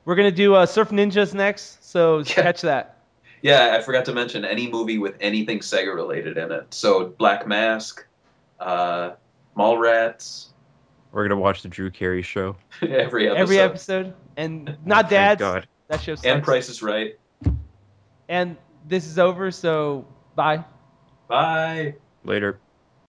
We're gonna do Surf Ninjas next, so catch that. Yeah, I forgot to mention any movie with anything Sega related in it. So Black Mask, Mallrats. We're gonna watch the Drew Carey show. Every episode, and not Thank Dads. God. That show sucks. And Price is Right. And this is over, so bye. Bye. Later.